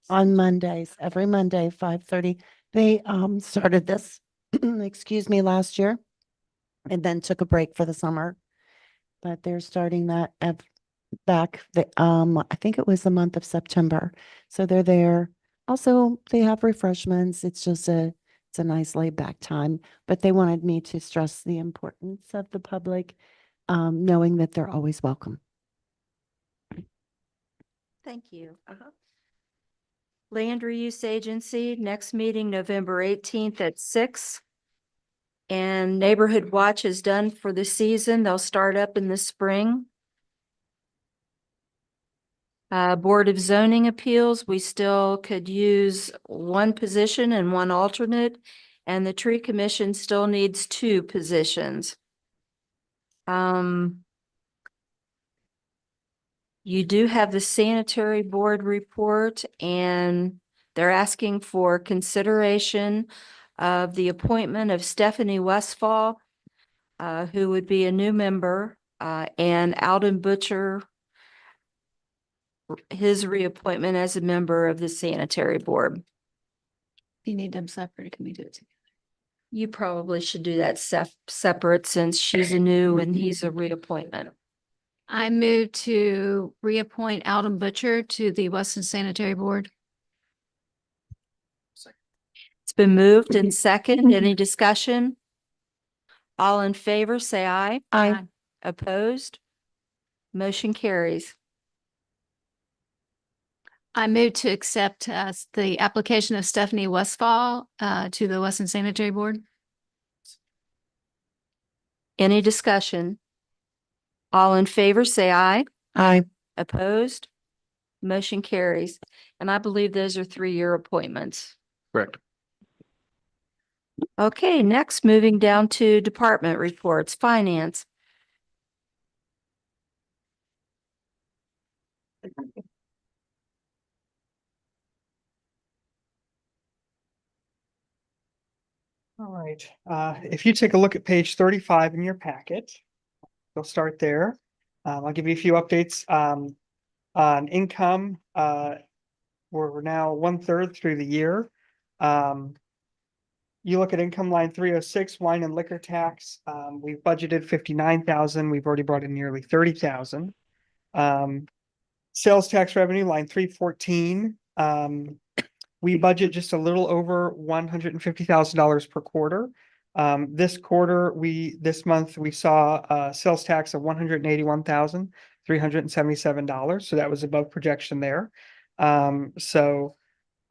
on Mondays, every Monday, 5:30. They started this, excuse me, last year and then took a break for the summer. But they're starting that back I think it was the month of September. So they're there. Also, they have refreshments. It's a nice laid back time, but they wanted me to stress the importance of the public, knowing that they're always welcome. Thank you. Land Reuse Agency, next meeting November 18th at 6. And Neighborhood Watch is done for the season. They'll start up in the spring. Board of Zoning Appeals, we still could use one position and one alternate, and the Tree Commission still needs 2 positions. You do have the Sanitary Board report, and they're asking for consideration of the appointment of Stephanie Westfall, who would be a new member, and Alden Butcher, his reappointment as a member of the Sanitary Board. You need them separate. Can we do it together? You probably should do that separate since she's a new and he's a reappointment. I move to reappoint Alden Butcher to the Weston Sanitary Board. It's been moved and second. Any discussion? All in favor, say aye. Aye. Opposed? Motion carries. I move to accept the application of Stephanie Westfall to the Weston Sanitary Board. Any discussion? All in favor, say aye. Aye. Opposed? Motion carries. And I believe those are 3-year appointments. Correct. Okay, next, moving down to department reports, finance. All right, if you take a look at page 35 in your packet, we'll start there. I'll give you a few updates, on income. We're now 1/3 through the year. You look at income line 306, wine and liquor tax. We've budgeted 59,000. We've already brought in nearly 30,000. Sales tax revenue line 314. We budget just a little over $150,000 per quarter. This month, we saw sales tax of $181,377. So that was above projection there.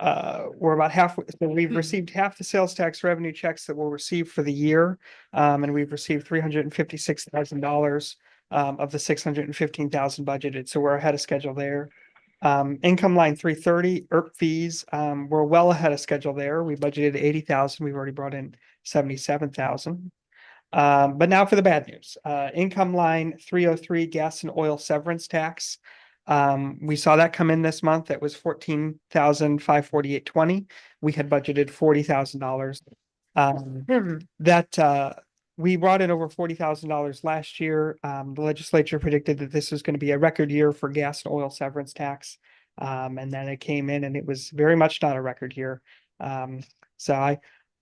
We're about halfway. So we've received half the sales tax revenue checks that we'll receive for the year. And we've received $356,000 of the 615,000 budgeted. So we're ahead of schedule there. Income line 330, ERP fees, we're well ahead of schedule there. We budgeted 80,000. We've already brought in $77,000. But now for the bad news. Income line 303, gas and oil severance tax. We saw that come in this month. It was 14,548.20. We had budgeted $40,000. We brought in over $40,000 last year. The legislature predicted that this was going to be a record year for gas and oil severance tax. And then it came in and it was very much not a record year. So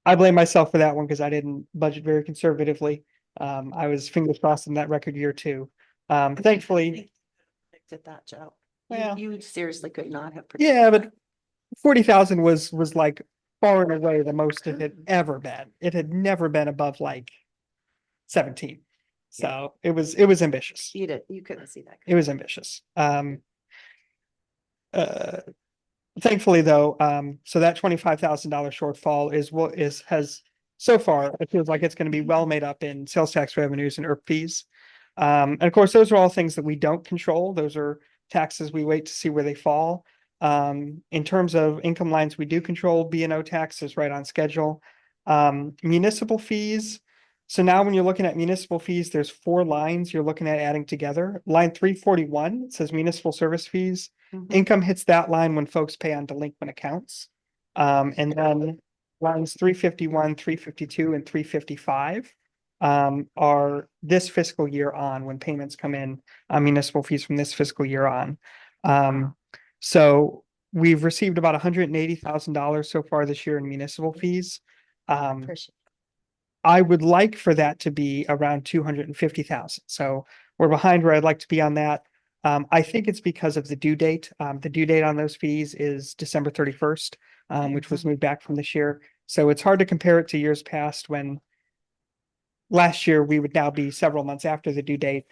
I blame myself for that one because I didn't budget very conservatively. I was fingers crossed in that record year too. Thankfully, Predicted that, Joe. Well- You seriously could not have. yeah, but 40,000 was like far and away the most it had ever been. It had never been above like 17. So it was ambitious. You couldn't see that. It was ambitious. Thankfully though, so that $25,000 shortfall has so far, it feels like it's going to be well made up in sales tax revenues and ERP fees. And of course, those are all things that we don't control. Those are taxes we wait to see where they fall. In terms of income lines, we do control B&O tax is right on schedule. Municipal fees. So now when you're looking at municipal fees, there's 4 lines you're looking at adding together. Line 341, it says municipal service fees. Income hits that line when folks pay on delinquent accounts. And then lines 351, 352, and 355 are this fiscal year on when payments come in on municipal fees from this fiscal year on. So we've received about $180,000 so far this year in municipal fees. I would like for that to be around 250,000. So we're behind where I'd like to be on that. I think it's because of the due date. The due date on those fees is December 31st, which was moved back from this year. So it's hard to compare it to years past when last year we would now be several months after the due date.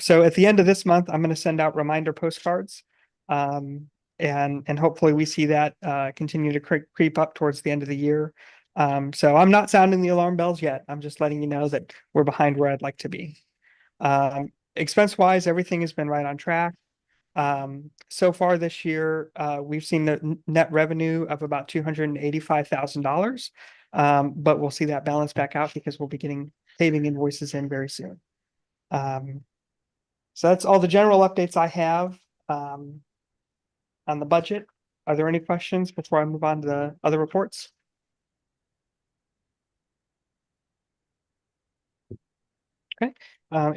So at the end of this month, I'm going to send out reminder postcards. And hopefully we see that continue to creep up towards the end of the year. So I'm not sounding the alarm bells yet. I'm just letting you know that we're behind where I'd like to be. Expense wise, everything has been right on track. So far this year, we've seen the net revenue of about $285,000. But we'll see that balance back out because we'll be getting paving invoices in very soon. So that's all the general updates I have on the budget. Are there any questions before I move on to the other reports? Okay,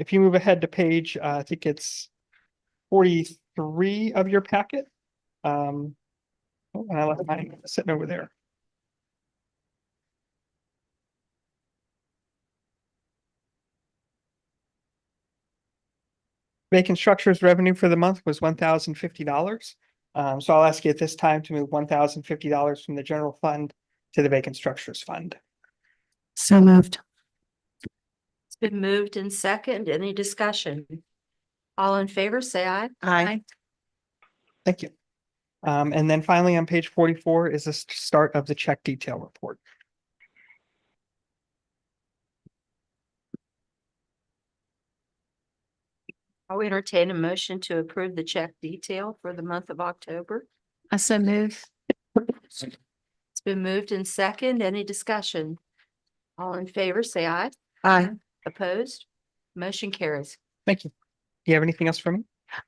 if you move ahead to page, I think it's 43 of your packet. And I left mine sitting over there. Vacant structures revenue for the month was $1,050. So I'll ask you at this time to move $1,050 from the general fund to the vacant structures fund. So moved. It's been moved and second. Any discussion? All in favor, say aye. Aye. Thank you. And then finally on page 44 is the start of the check detail report. I'll entertain a motion to approve the check detail for the month of October. I so move. It's been moved and second. Any discussion? All in favor, say aye. Aye. Opposed? Motion carries. Thank you. Do you have anything else for me?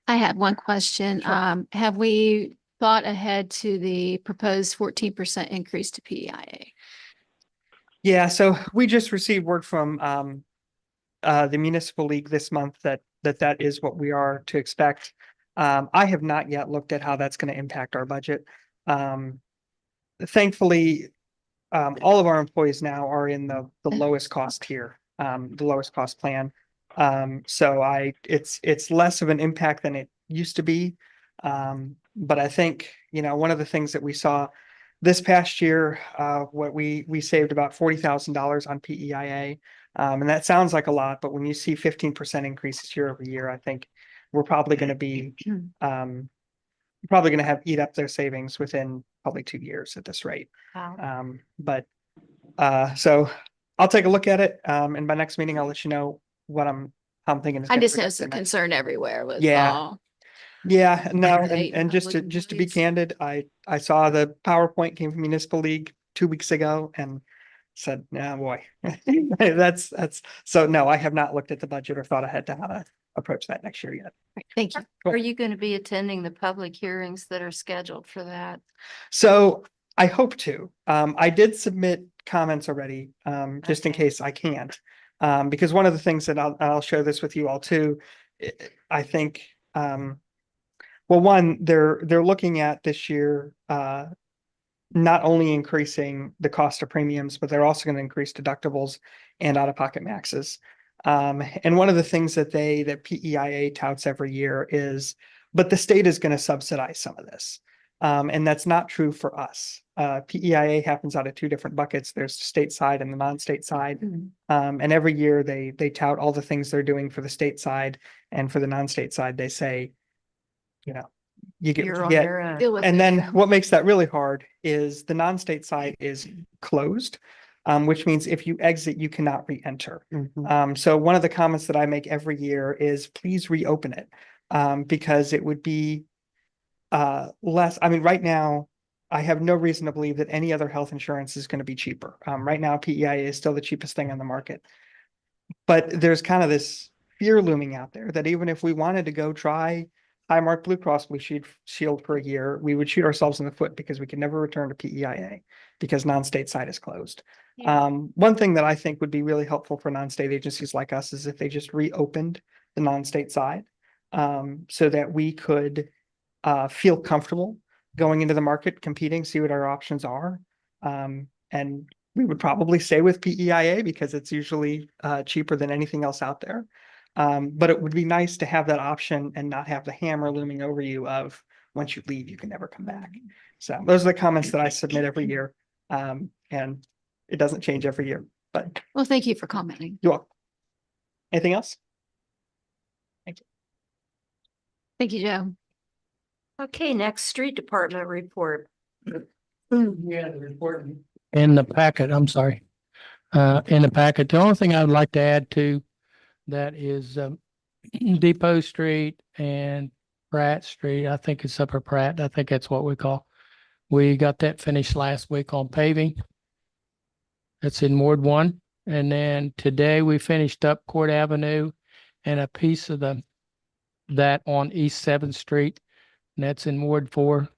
I had one question. Sure. Have we thought ahead to the proposed 14% increase to PEIA? Yeah, so we just received word from the municipal league this month that is what we are to expect. I have not yet looked at how that's going to impact our budget. Thankfully, all of our employees now are in the lowest cost tier, the lowest cost plan. So it's less of an impact than it used to be. But I think, one of the things that we saw this past year, what we saved about $40,000 on PEIA. And that sounds like a lot, but when you see 15% increases year over year, I think we're probably going to be, eat up their savings within probably 2 years at this rate. Wow. So I'll take a look at it. And by next meeting, I'll let you know what I'm thinking. is I gonna just know project it's a in that. concern everywhere with Yeah. all. Yeah, no, Right. and just to be Employees. candid, I saw the PowerPoint came from Municipal League 2 weeks ago, and said, nah, boy. So no, I have not looked at the budget or thought ahead to how to approach that next year yet. Thank you. Are you going to be attending the public hearings that are scheduled for that? So I hope to. I did submit comments already, just in Okay. case I can't. Because one of the things that I'll share this with you all too, I think, well, one, they're looking at this year, not only increasing the cost of premiums, but they're also going to increase deductibles and out-of-pocket maxes. And one of the things that PEIA touts every year is, but the state is going to subsidize some of this. And that's not true for us. PEIA happens out of two different buckets. There's the state side and the non-state side. And every year they tout all the things they're doing for the state side, and for the non-state side, they say, you know, you get what You're you on get. your own. Deal with And it. then what makes that really hard is the non-state side is closed, which means if you exit, you cannot re-enter. So one of the comments that I make every year is please reopen it, because it would be less. I mean, right now, I have no reason to believe that any other health insurance is going to be cheaper. Right now, PEIA is still the cheapest thing on the market. But there's kind of this fear looming out there that even if we wanted to go try Highmark Blue Cross Blue Shield for a year, we would shoot ourselves in the foot because we can never return to PEIA because non-state side is closed. One thing that I think would be really helpful for non-state agencies like us is if they just reopened the non-state side, so that we could feel comfortable going into the market, competing, see what our options are. And we would probably stay with PEIA because it's usually cheaper than anything else out there. But it would be nice to have that option and not have the hammer looming over you of once you leave, you can never come back. So those are the comments that I submit every year. And it doesn't change every year, but Well, thank you for commenting. you're welcome. Anything else? Thank you, Joe. Okay, next street department report. Yeah, the report. In the packet, I'm sorry. In the packet, the only thing I would like to add to that is Depot Street and Pratt Street. I think it's Upper Pratt. I think that's what we call. We got that finished last week on paving. That's in Ward 1. And then today we finished up Court Avenue and a piece of that on East 7th Street. And that's in Ward 4.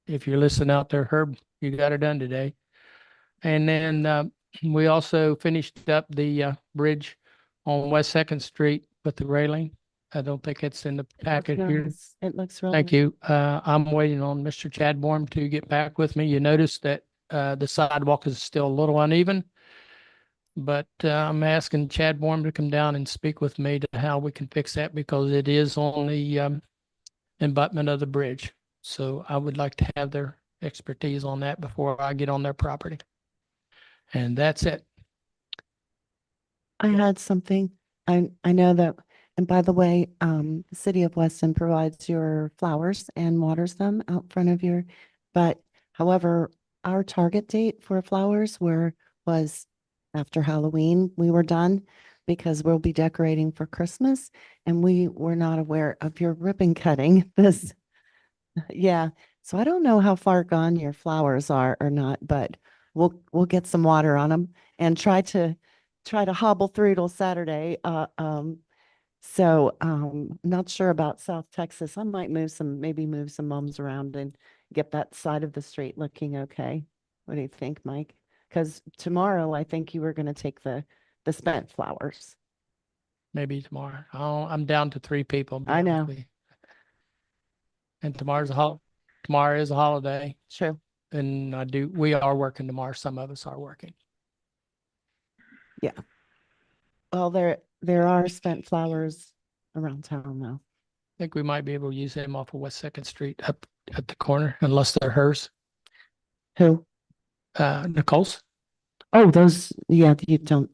If you're listening out there, Herb, you got it done today. And then we also finished up the bridge on West 2nd Street with the railing. I don't think it's in the packet here. It looks really. Thank you. I'm waiting on Mr. Chadbourne to get back with me. You notice that the sidewalk is still a little uneven. But I'm asking Chadbourne to come down and speak with me to how we can fix that because it is on the abutment of the bridge. So I would like to have their expertise on that before I get on their property. And that's it. I had something. I know that, and by the way, the city of Weston provides your flowers and waters them out front of your, but however, our target date for flowers was after Halloween. We were done because we'll be decorating for Christmas and we were not aware of your ribbon cutting this. Yeah. So I don't know how far gone your flowers are or not, but we'll get some water on them and try to hobble through till Saturday. So not sure about South Texas. I might maybe move some mums around and get that side of the street looking okay. What do you think, Mike? Because tomorrow I think you were going to take the spent flowers. Maybe tomorrow. I'm down to 3 people. to be I honest know. with you. And tomorrow is a holiday. True. And we are working tomorrow. Some of us are working. Well, there are spent flowers around town though. I think we might be able to use them off of West 2nd Street up at the corner, unless they're hers. Who? Nicole's. Oh, those, yeah,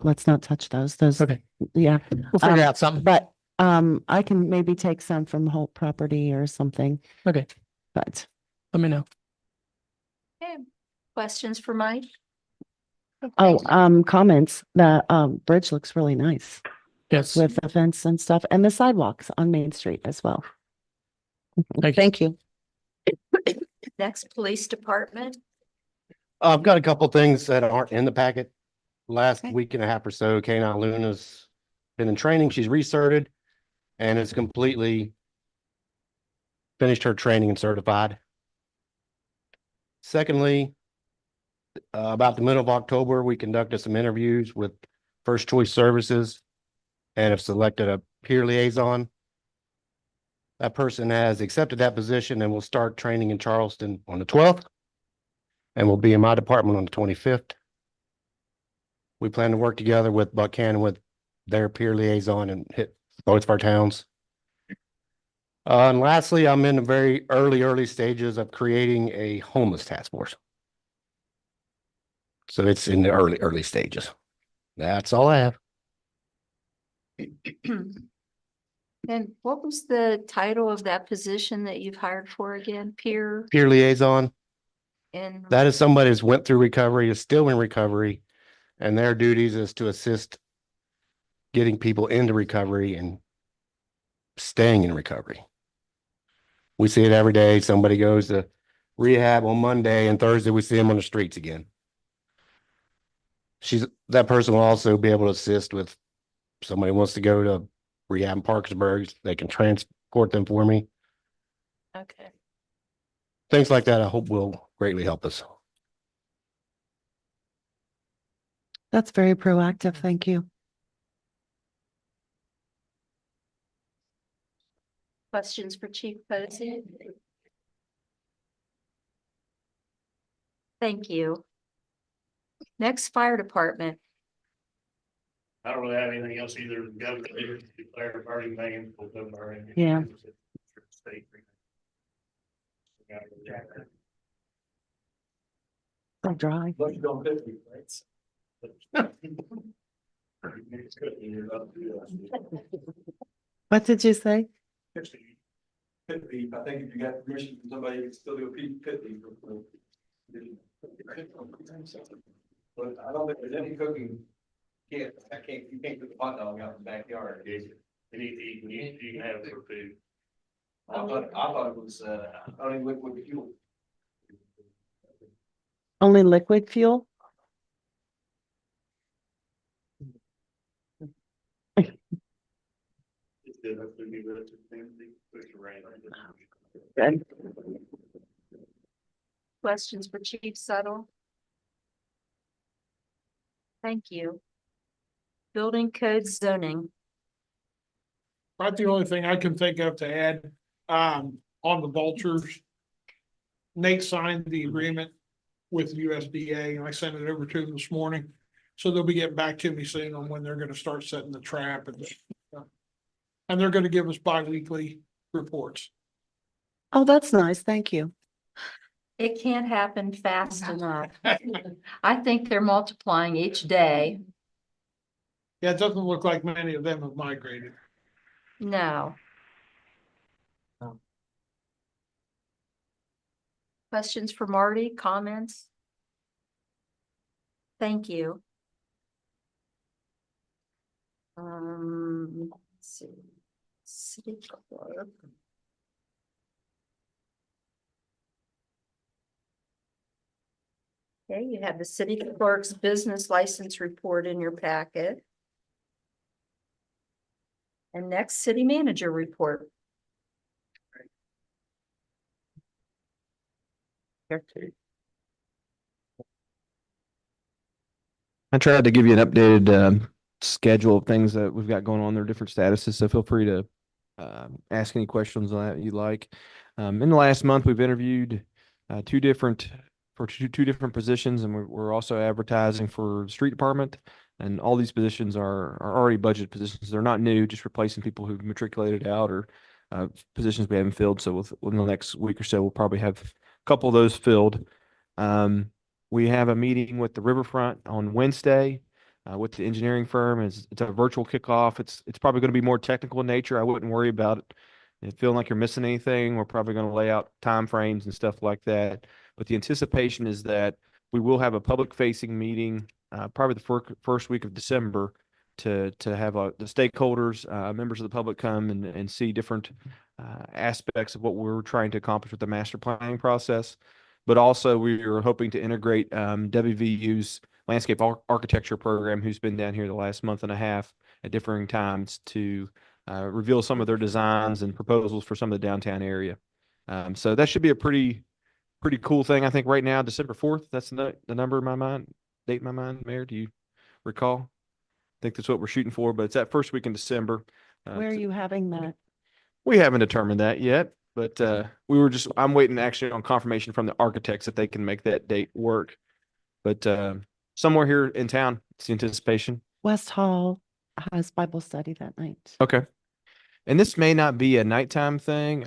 let's not touch those. Those, Okay, yeah. we'll figure out something. But I can maybe take some from Holt property or something, Okay, but let me know. Okay, questions for Mike? comments. The bridge looks really nice Yes, with the fence and stuff and the sidewalks on Main Street as well. Thank you. Thank you. Next, police department. I've got a couple things that aren't in the packet. Last Okay. week and a half or so, K9 Luna's been in training. She's recerted and has completely finished her training and certified. Secondly, about the middle of October, we conducted some interviews with First Choice Services and have selected a peer liaison. That person has accepted that position and will start training in Charleston on the 12th and will be in my department on the 25th. We plan to work together with Buchanan with their peer liaison and hit both of our towns. And lastly, I'm in the very early stages of creating a homeless task force. So it's in the early stages. That's all I have. And what was the title of that position that you've hired for again? Peer Peer liaison, and that is somebody who's went through recovery, is still in recovery, and their duties is to assist getting people into recovery and staying in recovery. We see it every day. Somebody goes to rehab on Monday and Thursday we see them on the streets again. That person will also be able to assist with somebody wants to go to rehab in Parkersburg, they can transport them for me. okay. Things like that I hope will greatly help us. That's very proactive. Thank you. Questions for Chief Posey? Thank you. Next, Fire Department. I don't really have anything else either. Governor declared burning ban. Yeah. So dry. What did you say? Pit leaf. I think if you got permission from somebody, you can still do a pit leaf. But I don't think there's any cooking. You can't put the hot dog out in the backyard. You need to eat, you can have it for food. I thought it was, only liquid fuel. Only liquid fuel? It's good, hopefully be rid of things, push the rain. Good. Questions for Chief Settle? Thank you. Building code zoning. About the only thing I can think of to add, on the vultures. Nate signed the agreement with USDA and I sent it over to them this morning. So they'll be getting back to me soon on when they're gonna start setting the trap and they're gonna give us bi-weekly reports. Oh, that's nice. Thank you. It can't happen fast enough. I think they're multiplying each day. Yeah, it doesn't look like many of them have migrated. No. Questions for Marty? Comments? Thank you. Let's see. City clerk. Okay, you have the city clerk's business license report in your packet. And next, city manager report. I tried to give you an updated schedule of things that we've got going on, their different statuses, so feel free to ask any questions on that you'd like. In the last month, we've interviewed two different positions, and we're also advertising for the street department. And all these positions are already budget positions. They're not new, just replacing people who've matriculated out or positions we haven't filled. So within the next week or so, we'll probably have a couple of those filled. We have a meeting with the Riverfront on Wednesday with the engineering firm. It's a virtual kickoff. It's probably going to be more technical in nature. I wouldn't worry about it feeling like you're missing anything. We're probably going to lay out timeframes and stuff like that. But the anticipation is that we will have a public facing meeting probably the first week of December to have the stakeholders, members of the public come and see different aspects of what we're trying to accomplish with the master planning process. but also we are hoping to integrate WVU's landscape architecture program, who's been down here the last month and a half at differing times to reveal some of their designs and proposals for some of the downtown area. So that should be a pretty cool thing. I think right now, December 4th, that's the number in my mind, date in my mind. Mayor, do you recall? I think that's what we're shooting for, but it's that first week in December. Where are you having that? We haven't determined that yet, but I'm waiting actually on confirmation from the architects that they can make that date work. But somewhere here in town, it's the anticipation. West Hall has Bible study that night. Okay. And this may not be a nighttime thing.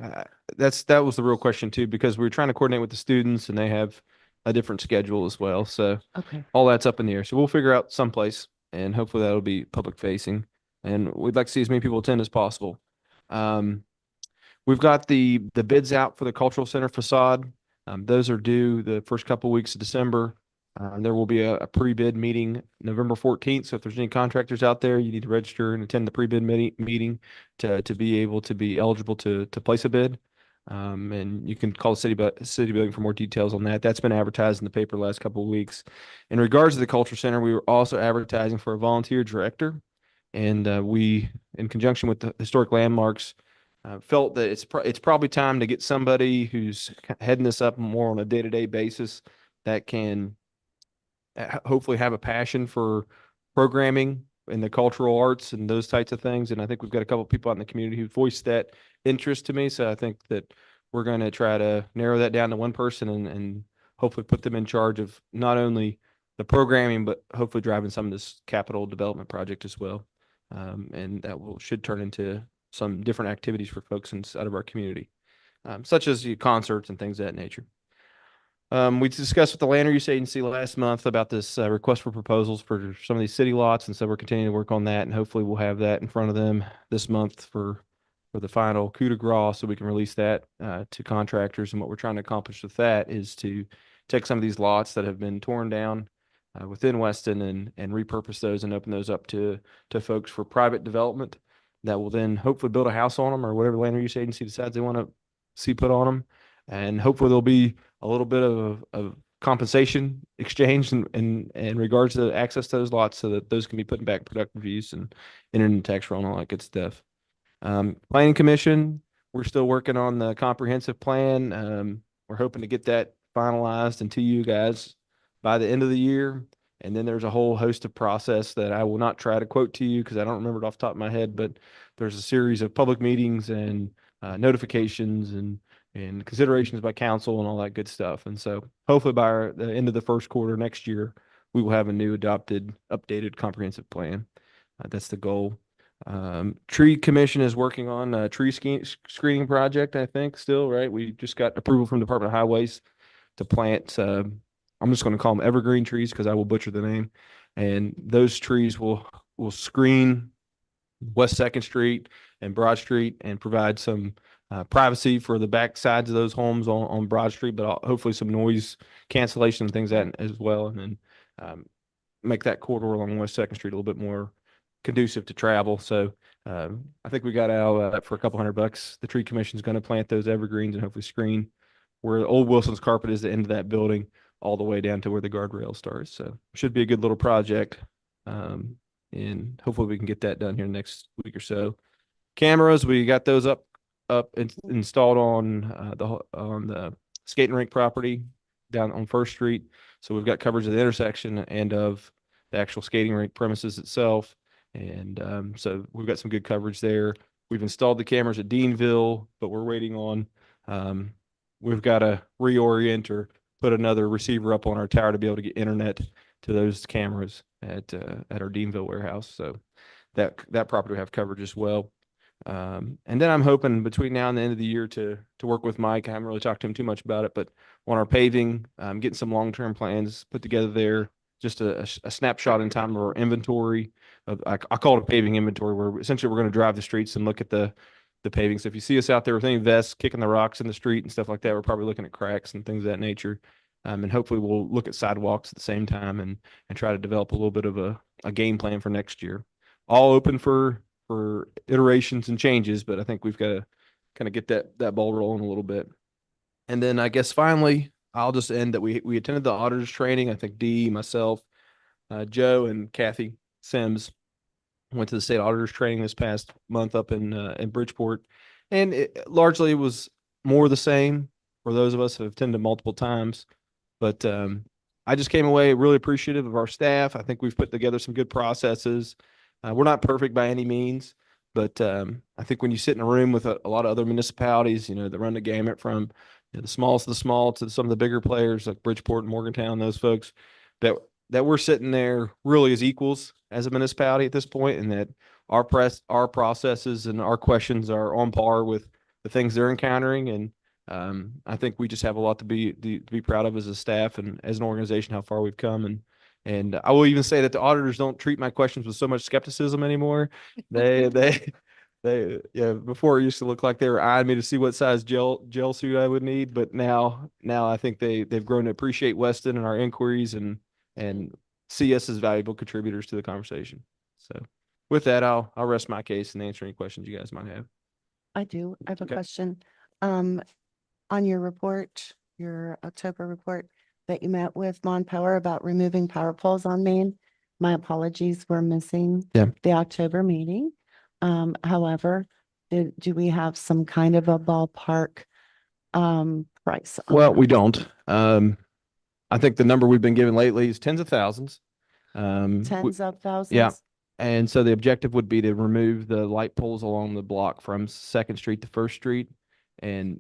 That was the real question too, because we were trying to coordinate with the students and they have a different schedule as well. So Okay. all that's up in the air. So we'll figure out someplace and hopefully that'll be public facing. And we'd like to see as many people attend as possible. We've got the bids out for the cultural center facade. Those are due the first couple of weeks of December. There will be a pre-bid meeting November 14th. So if there's any contractors out there, you need to register and attend the pre-bid meeting to be able to be eligible to place a bid. And you can call the city building for more details on that. That's been advertised in the paper the last couple of weeks. In regards to the culture center, we were also advertising for a volunteer director. And we, in conjunction with the historic landmarks, felt that it's probably time to get somebody who's heading this up more on a day-to-day basis that can hopefully have a passion for programming in the cultural arts and those types of things. And I think we've got a couple of people out in the community who voiced that interest to me. So I think that we're going to try to narrow that down to one person and hopefully put them in charge of not only the programming, but hopefully driving some of this capital development project as well. And that should turn into some different activities for folks inside of our community, such as concerts and things of that nature. We discussed with the land use agency last month about this request for proposals for some of these city lots, and so we're continuing to work on that, and hopefully we'll have that in front of them this month for the final coup de grace, so we can release that to contractors. And what we're trying to accomplish with that is to take some of these lots that have been torn down within Weston and repurpose those and open those up to folks for private development that will then hopefully build a house on them or whatever land use agency decides they want to see put on them. And hopefully there'll be a little bit of compensation exchange in regards to access to those lots so that those can be put in back productive use and entered in tax roll and all that good stuff. Planning Commission, we're still working on the comprehensive plan. We're hoping to get that finalized and to you guys by the end of the year. And then there's a whole host of process that I will not try to quote to you because I don't remember it off the top of my head, but there's a series of public meetings and notifications and considerations by council and all that good stuff. And so hopefully by the end of the first quarter next year, we will have a new updated comprehensive plan. That's the goal. Tree Commission is working on a tree screening project, I think still, right? We just got approval from Department of Highways to plant, I'm just going to call them evergreen trees because I will butcher the name. And those trees will screen West 2nd Street and Broad Street and provide some privacy for the back sides of those homes on Broad Street, but hopefully some noise cancellation and things that as well. And then make that corridor along West 2nd Street a little bit more conducive to travel. So I think we got out of that for a couple $100. The Tree Commission is going to plant those evergreens and hopefully screen where the old Wilson's carpet is, the end of that building, all the way down to where the guardrail starts. So should be a good little project. And hopefully we can get that done here next week or so. Cameras, we got those up and installed on the skating rink property down on First Street. So we've got coverage of the intersection and of the actual skating rink premises itself. And so we've got some good coverage there. We've installed the cameras at Deanville, but we're waiting on, we've got to reorient or put another receiver up on our tower to be able to get internet to those cameras at our Deanville warehouse. So that property will have coverage as well. And then I'm hoping between now and the end of the year to work with Mike. I haven't really talked to him too much about it, but on our paving, getting some long-term plans put together there. Just a snapshot in time of our inventory. I call it a paving inventory, where essentially we're going to drive the streets and look at the paving. So if you see us out there with any vests kicking the rocks in the street and stuff like that, we're probably looking at cracks and things of that nature. And hopefully we'll look at sidewalks at the same time and try to develop a little bit of a game plan for next year. All open for iterations and changes, but I think we've got to kind of get that ball rolling a little bit. And then I guess finally, I'll just end that we attended the auditors training. I think Dee, myself, Joe and Kathy Sims went to the state auditors training this past month up in Bridgeport. And it largely was more the same for those of us who have attended multiple times. But I just came away really appreciative of our staff. I think we've put together some good processes. We're not perfect by any means, but I think when you sit in a room with a lot of other municipalities, that run the gamut from the smallest of the small to some of the bigger players like Bridgeport and Morgantown, those folks, that we're sitting there really as equals as a municipality at this point, and that our processes and our questions are on par with the things they're encountering. And I think we just have a lot to be proud of as a staff and as an organization, how far we've come. And I will even say that the auditors don't treat my questions with so much skepticism anymore. Yeah, before it used to look like they were eyeing me to see what size gel suit I would need, but now I think they've grown to appreciate Weston and our inquiries and see us as valuable contributors to the conversation. So with that, I'll rest my case and answer any questions you guys might have. I do. I have a Okay. question. On your report, your October report that you met with Mon Power about removing power poles on Main, my apologies, we're missing the October meeting. However, do we have some kind of a ballpark price? Well, we don't. I think the number we've been given lately is tens of thousands. Tens of thousands? Yeah. And so the objective would be to remove the light poles along the block from Second Street to First Street. And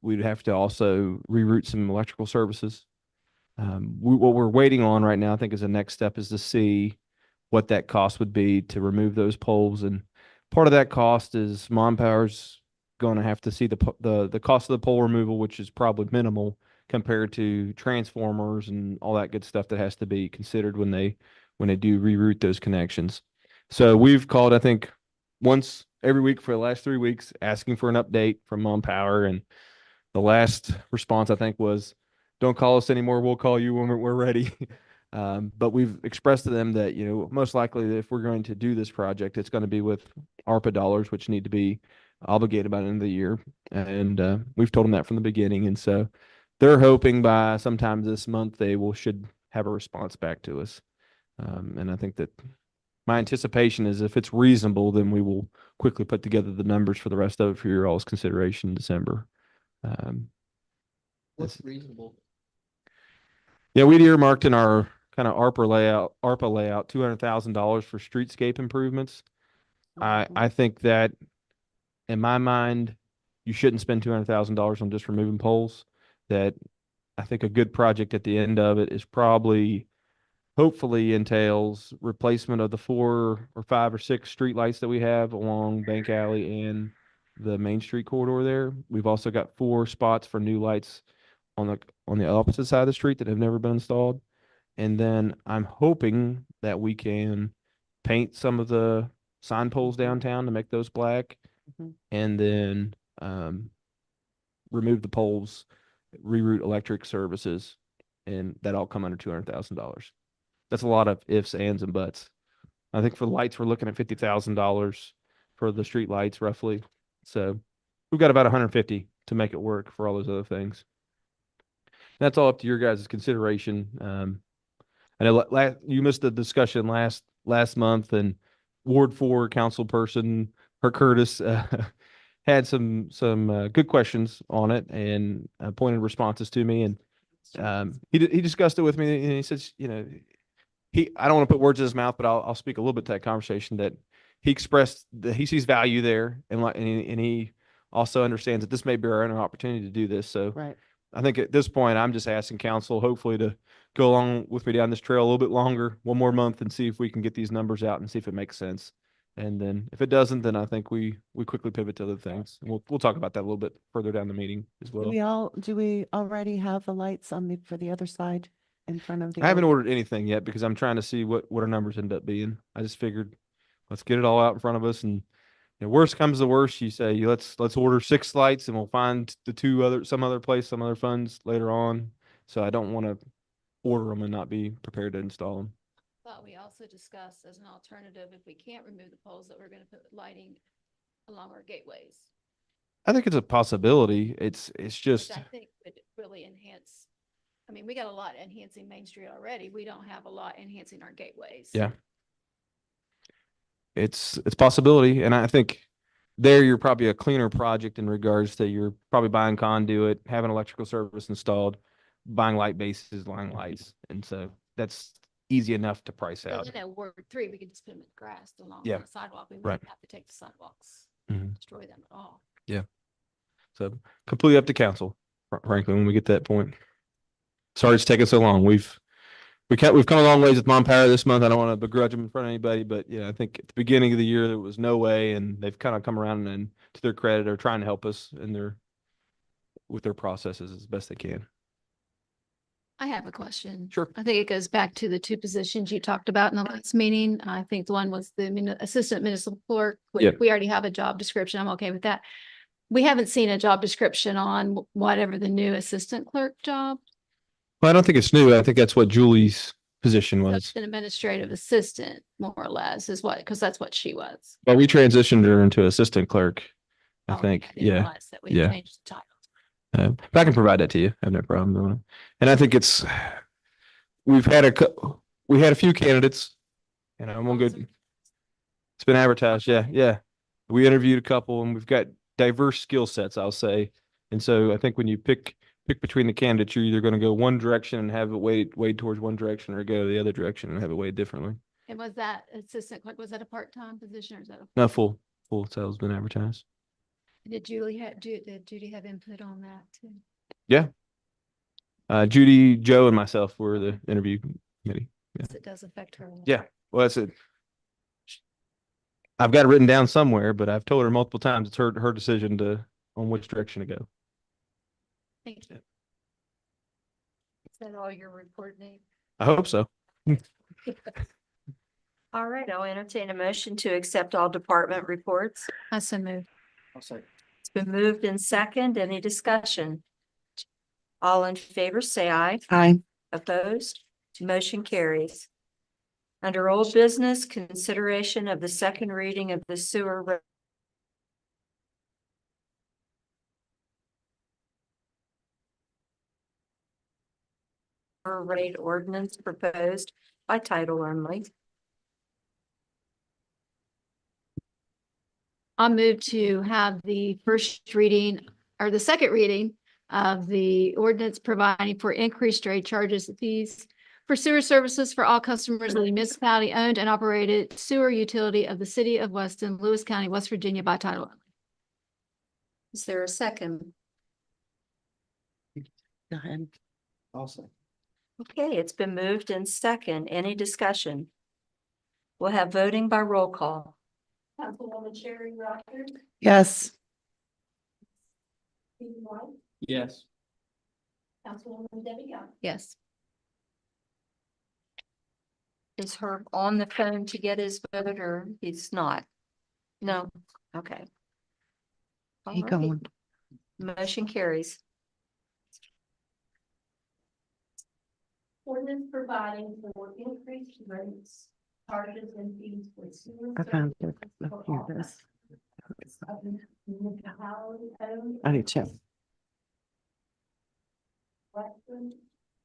we'd have to also reroute some electrical services. What we're waiting on right now, I think, is the next step is to see what that cost would be to remove those poles. And part of that cost is Mon Power's going to have to see the cost of the pole removal, which is probably minimal compared to transformers and all that good stuff that has to be considered when they do reroute those connections. So we've called, I think, once every week for the last 3 weeks, asking for an update from Mon Power. And the last response, I think, was, don't call us anymore. We'll call you when we're ready. But we've expressed to them that, most likely if we're going to do this project, it's going to be with ARPA dollars, which need to be obligated by the end of the year. And we've told them that from the beginning. And so they're hoping by sometime this month, should have a response back to us. And I think that my anticipation is if it's reasonable, then we will quickly put together the numbers for the rest of it for your all's consideration in December. What's reasonable? Yeah, we'd earmarked in our kind of ARPA layout, $200,000 for streetscape improvements. I think that in my mind, you shouldn't spend $200,000 on just removing poles. That I think a good project at the end of it is probably, hopefully, entails replacement of the 4 or 5 or 6 street lights that we have along Bank Alley and the Main Street corridor there. We've also got 4 spots for new lights on the opposite side of the street that have never been installed. And then I'm hoping that we can paint some of the sign poles downtown to make those black, and then remove the poles, reroute electric services, and that all come under $200,000. That's a lot of ifs, ands, and buts. I think for the lights, we're looking at $50,000 for the street lights, roughly. So we've got about 150 to make it work for all those other things. That's all up to your guys' consideration. I know you missed the discussion last month, and Ward 4 council person, Curtis, had some good questions on it and pointed responses to me. And he discussed it with me, and he says, I don't want to put words in his mouth, but I'll speak a little bit to that conversation, that he expressed that he sees value there, and he also understands that this may be our own opportunity to do this. So Right. I think at this point, I'm just asking council, hopefully, to go along with me down this trail a little bit longer, one more month, and see if we can get these numbers out and see if it makes sense. And then if it doesn't, then I think we quickly pivot to other things. And we'll talk about that a little bit further down the meeting as well. Do we already have the lights for the other side in front of the? I haven't ordered anything yet because I'm trying to see what our numbers end up being. I just figured let's get it all out in front of us, and worst comes to worst, you say let's order 6 lights and we'll find some other funds later on. So I don't want to order them and not be prepared to install them. Thought we also discussed as an alternative, if we can't remove the poles, that we're going to put lighting along our gateways. I think it's a possibility. It's which just, I think would really enhance. I mean, we got a lot enhancing Main Street already. We don't have a lot enhancing our gateways. yeah. It's possibility. And I think there you're probably a cleaner project in regards to you're probably buying conduit, having electrical service installed, buying light bases, line lights. And so that's easy enough to price So out. then at Ward 3, we could just put them in the grass along Yeah. the sidewalk. We Right. wouldn't have to take the sidewalks, Mhm. destroy them at all. So completely up to council, frankly, when we get to that point. Sorry it's taking so long. We've come a long ways with Mom Power this month. I don't want to begrudge them in front of anybody, but yeah, I think at the beginning of the year, there was no way, and they've kind of come around and to their credit are trying to help us with their processes as best they can. I have a question. Sure. I think it goes back to the two positions you talked about in the last meeting. I think the one was the assistant municipal clerk. Yep. We already have a job description. I'm okay with that. We haven't seen a job description on whatever the new assistant clerk job. Well, I don't think it's new. I think that's what Julie's position So was. it's an administrative assistant, more or less, is what, because that's what she was. But we transitioned her into assistant clerk, I Oh, think. didn't Yeah. realize that we Yeah. changed the title. But I can provide that to you. I have no problem doing it. And I think we had a few candidates, and I'm gonna go. It's been advertised. Yeah. Yeah. We interviewed a couple and we've got diverse skill sets, I'll say. And so I think when you pick between the candidates, you're either going to go one direction and have it weighed towards one direction or go the other direction and have it weighed differently. And was that assistant clerk, was that a part-time position or is that a? No, full sales been advertised. Did Judy have input on that too? Yeah. Judy, Joe, and myself were the interview committee. Yeah. It does affect her. a little Yeah. bit. Well, that's it. I've got it written down somewhere, but I've told her multiple times it's her decision on which direction to go. Thank you. Is that all your report, Nate? I hope so. All right, I'll entertain a motion to accept all department reports. I so moved. It's been moved in second. Any discussion? All in favor, say aye. Aye. Opposed? Motion carries. Under old business, consideration of the second reading of the sewer rate ordinance proposed by title only. I'll move to have the first reading or the second reading of the ordinance providing for increased rate charges and fees for sewer services for all customers of the municipality owned and operated sewer utility of the city of Weston, Lewis County, West Virginia by title only. Is there a second? Go ahead. Awesome. Okay, it's been moved in second. Any discussion? We'll have voting by roll call. Councilwoman Sherry Rogers, Yes. Stephen White, Yes. Councilwoman Debbie Young. Yes. Is Herb on the phone to get his vote or he's not? No, okay. He Alrighty. going. Motion carries. Ordinance providing for increased rates, charges and fees for sewer. I found it. services Look, for here all it is. of the municipality owned I do too. Weston,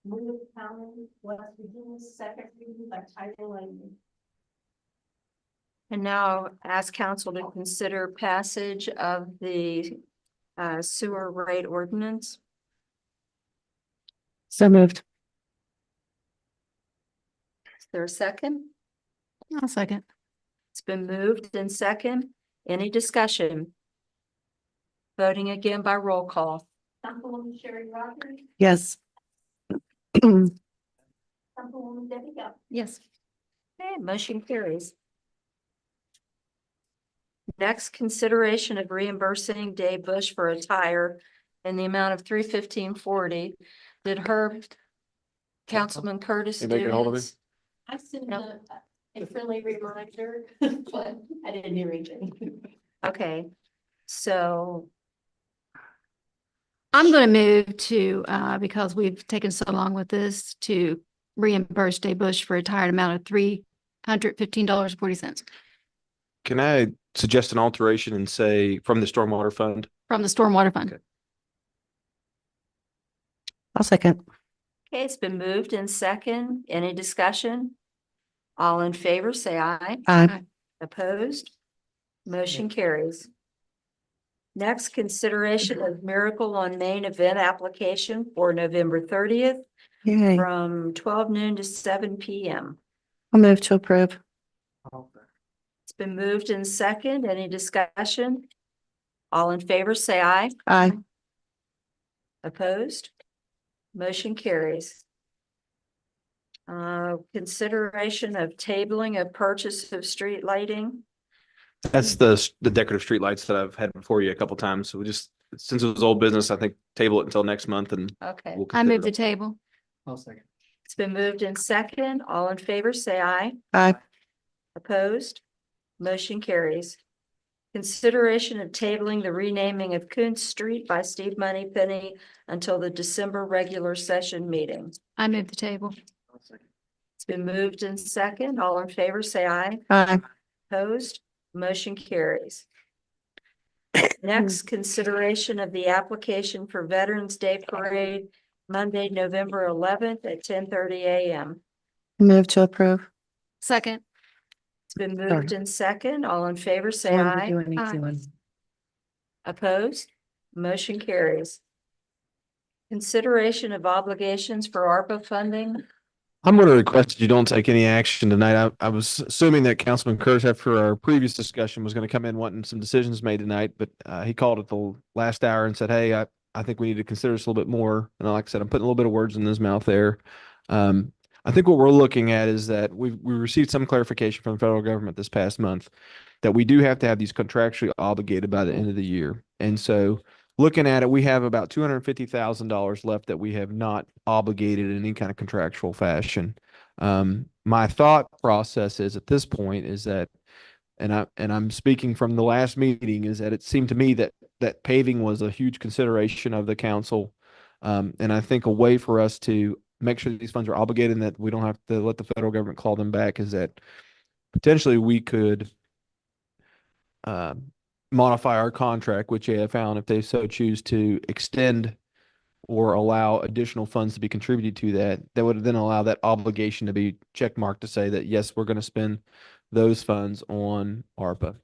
Lewis County, West Virginia, second reading by title only. And now ask council to consider passage of the sewer rate ordinance. So moved. Is there a second? I'll second. It's been moved in second. Any discussion? Voting again by roll call. Councilwoman Sherry Rogers, Yes. Councilwoman Debbie Young. Yes. Okay, motion carries. Next, consideration of reimbursing Dave Bush for a tire in the amount of $315.40. Did Councilman Curtis You do making hold of his? I sent No. a friendly reminder, but I didn't hear anything. Okay, so I'm going to move to, because we've taken so long with this, to reimburse Dave Bush for a retired amount of $315.40. Can I suggest an alteration and say from the stormwater fund? From the stormwater fund. Okay. I'll second. Okay, it's been moved in second. Any discussion? All in favor, say aye. Aye. Opposed? Motion carries. Next, consideration of Miracle on Main event application for November 30th Yay. from 12 noon to 7 p.m. I'll move to approve. It's been moved in second. Any discussion? All in favor, say aye. Aye. Opposed? Motion carries. Consideration of tabling of purchase of street lighting. That's the decorative street lights that I've had before you a couple times. So we just, since it was old business, I think table it until next month and Okay, we'll I consider move the it. table. I'll second. it's been moved in second. All in favor, say aye. Aye. Opposed? Motion carries. Consideration of tabling the renaming of Kuntz Street by Steve Moneypenny until the December regular session meeting. I move the table. I'll second. It's been moved in second. All in favor, say aye. Aye. Opposed? Motion carries. Next, consideration of the application for Veterans Day Parade, Monday, November 11th at 10:30 a.m. Move to approve. Second. It's been moved in second. All in favor, say Wanted to aye. do an easy Aye. one. Opposed? Motion carries. Consideration of obligations for ARPA funding. I'm going to request that you don't take any action tonight. I was assuming that Councilman Kurz, after our previous discussion, was going to come in wanting some decisions made tonight, but he called at the last hour and said, hey, I think we need to consider this a little bit more. And like I said, I'm putting a little bit of words in his mouth there. I think what we're looking at is that we received some clarification from the federal government this past month that we do have to have these contractually obligated by the end of the year. And so looking at it, we have about $250,000 left that we have not obligated in any kind of contractual fashion. My thought process is at this point is that, and I'm speaking from the last meeting, is that it seemed to me that paving was a huge consideration of the council. And I think a way for us to make sure that these funds are obligated and that we don't have to let the federal government claw them back is that potentially we could modify our contract with JF Allen if they so choose to extend or allow additional funds to be contributed to that. That would then allow that obligation to be checkmarked to say that, yes, we're going to spend those funds on ARPA.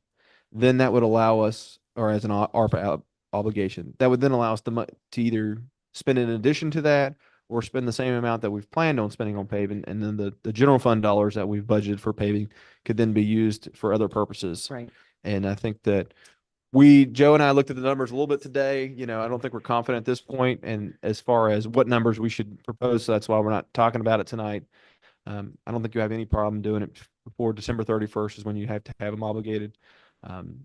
Then that would allow us, or as an ARPA obligation, that would then allow us to either spend in addition to that or spend the same amount that we've planned on spending on paving. And then the general fund dollars that we've budgeted for paving could then be used for other purposes. Right. And I think that Joe and I looked at the numbers a little bit today. You know, I don't think we're confident at this point. And as far as what numbers we should propose, so that's why we're not talking about it tonight. I don't think you have any problem doing it before December 31st is when you have to have them obligated. And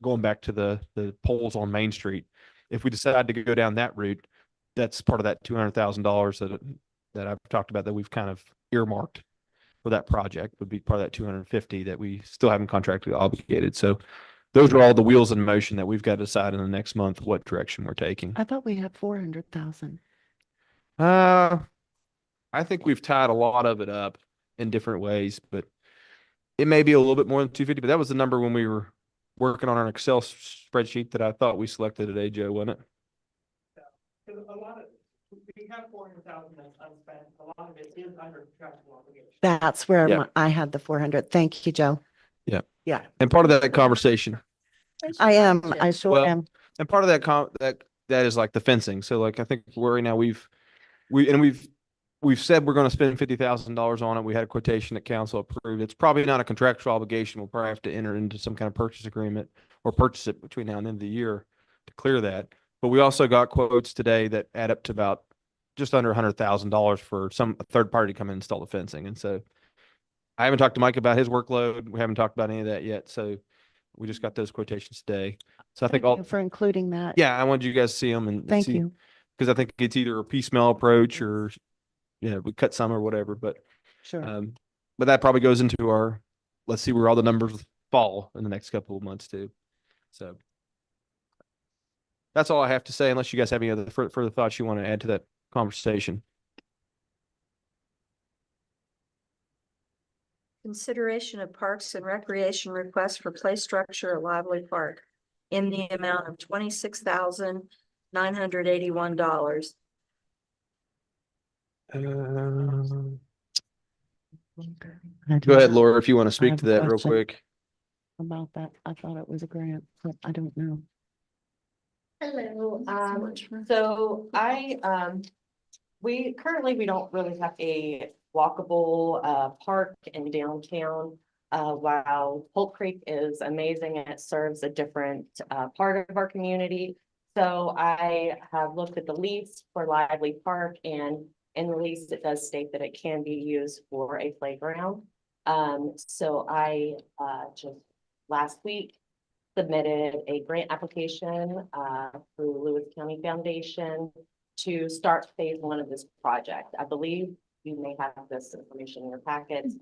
going back to the poles on Main Street, if we decide to go down that route, that's part of that $200,000 that I've talked about that we've kind of earmarked for that project would be part of that 250 that we still haven't contractually obligated. So those are all the wheels in motion that we've got to decide in the next month what direction we're taking. I thought we had 400,000. I think we've tied a lot of it up in different ways, but it may be a little bit more than 250, but that was the number when we were working on our Excel spreadsheet that I thought we selected today, Joe, wasn't it? A lot of, we have 400,000 that's unspent, a lot of it is under contractual obligation. That's where Yeah. I had the 400. Thank you, Joe. Yeah. Yeah. And part of that conversation, I am. I sure Well, am. and part of that is like the fencing. So like, I think right now we've said we're going to spend $50,000 on it. We had a quotation that council approved. It's probably not a contractual obligation. We'll probably have to enter into some kind of purchase agreement or purchase it between now and the end of the year to clear that. But we also got quotes today that add up to about just under $100,000 for a third party to come in and install the fencing. And so I haven't talked to Mike about his workload. We haven't talked about any of that yet. So we just got those quotations today. So I think Thank you for including that. yeah, I wanted you guys to see them and Thank see, you. because I think it's either a piecemeal approach or, we cut some or whatever, but Sure. but that probably goes into our, let's see where all the numbers fall in the next couple of months too. So that's all I have to say, unless you guys have any other further thoughts you want to add to that conversation. Consideration of Parks and Recreation request for play structure at Lively Park in the amount of $26,981. Go ahead, Laura, if you want to speak have to a that real question. quick. About that. I thought it was a grant, but I don't know. Hello, so we currently don't really have a walkable park in downtown. While Polk Creek is amazing and it serves a different part of our community. So I have looked at the lease for Lively Park, and in the lease, it does state that it can be used for a playground. So I just last week submitted a grant application through Lewis County Foundation to start phase 1 of this project. I believe you may have this information in your packets.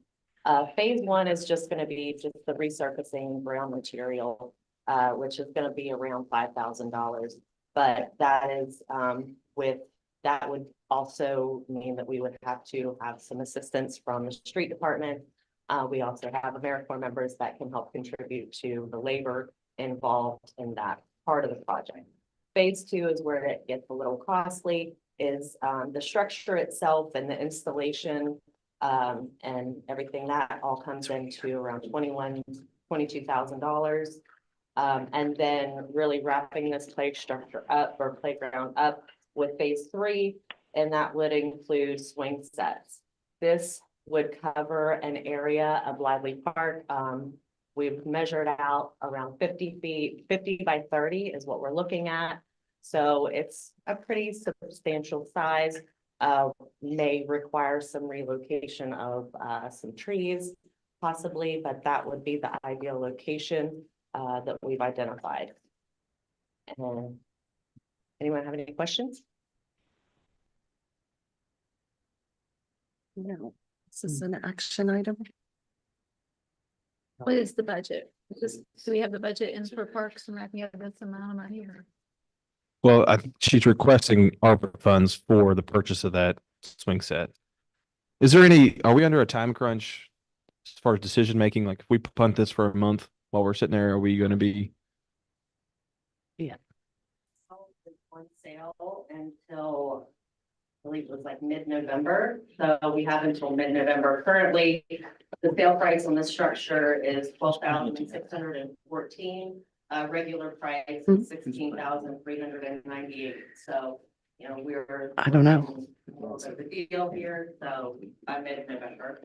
Phase 1 is just going to be just the resurfacing ground material, which is going to be around $5,000. But that is that would also mean that we would have to have some assistance from the street department. We also have AmeriCorps members that can help contribute to the labor involved in that part of the project. Phase 2 is where it gets a little costly, is the structure itself and the installation and everything that all comes into around $22,000. And then really wrapping this play structure up or playground up with phase 3, and that would include swing sets. This would cover an area of Lively Park. We've measured out around 50 feet, 50 by 30 is what we're looking at. So it's a pretty substantial size. May require some relocation of some trees possibly, but that would be the ideal location that we've identified. And anyone have any questions? No, this is an action item. What is the budget? Do we have the budget in for parks and wrapping up this amount of money or? Well, she's requesting ARPA funds for the purchase of that swing set. Is there are we under a time crunch as far as decision making? Like if we punt this for a month while we're sitting there, are we going to be? On sale until I believe it was like mid-November. So we have until mid-November. Currently, the sale price on this structure is $12,614. Regular price is $16,398. So, you know, I don't know. The deal here. So by mid-November.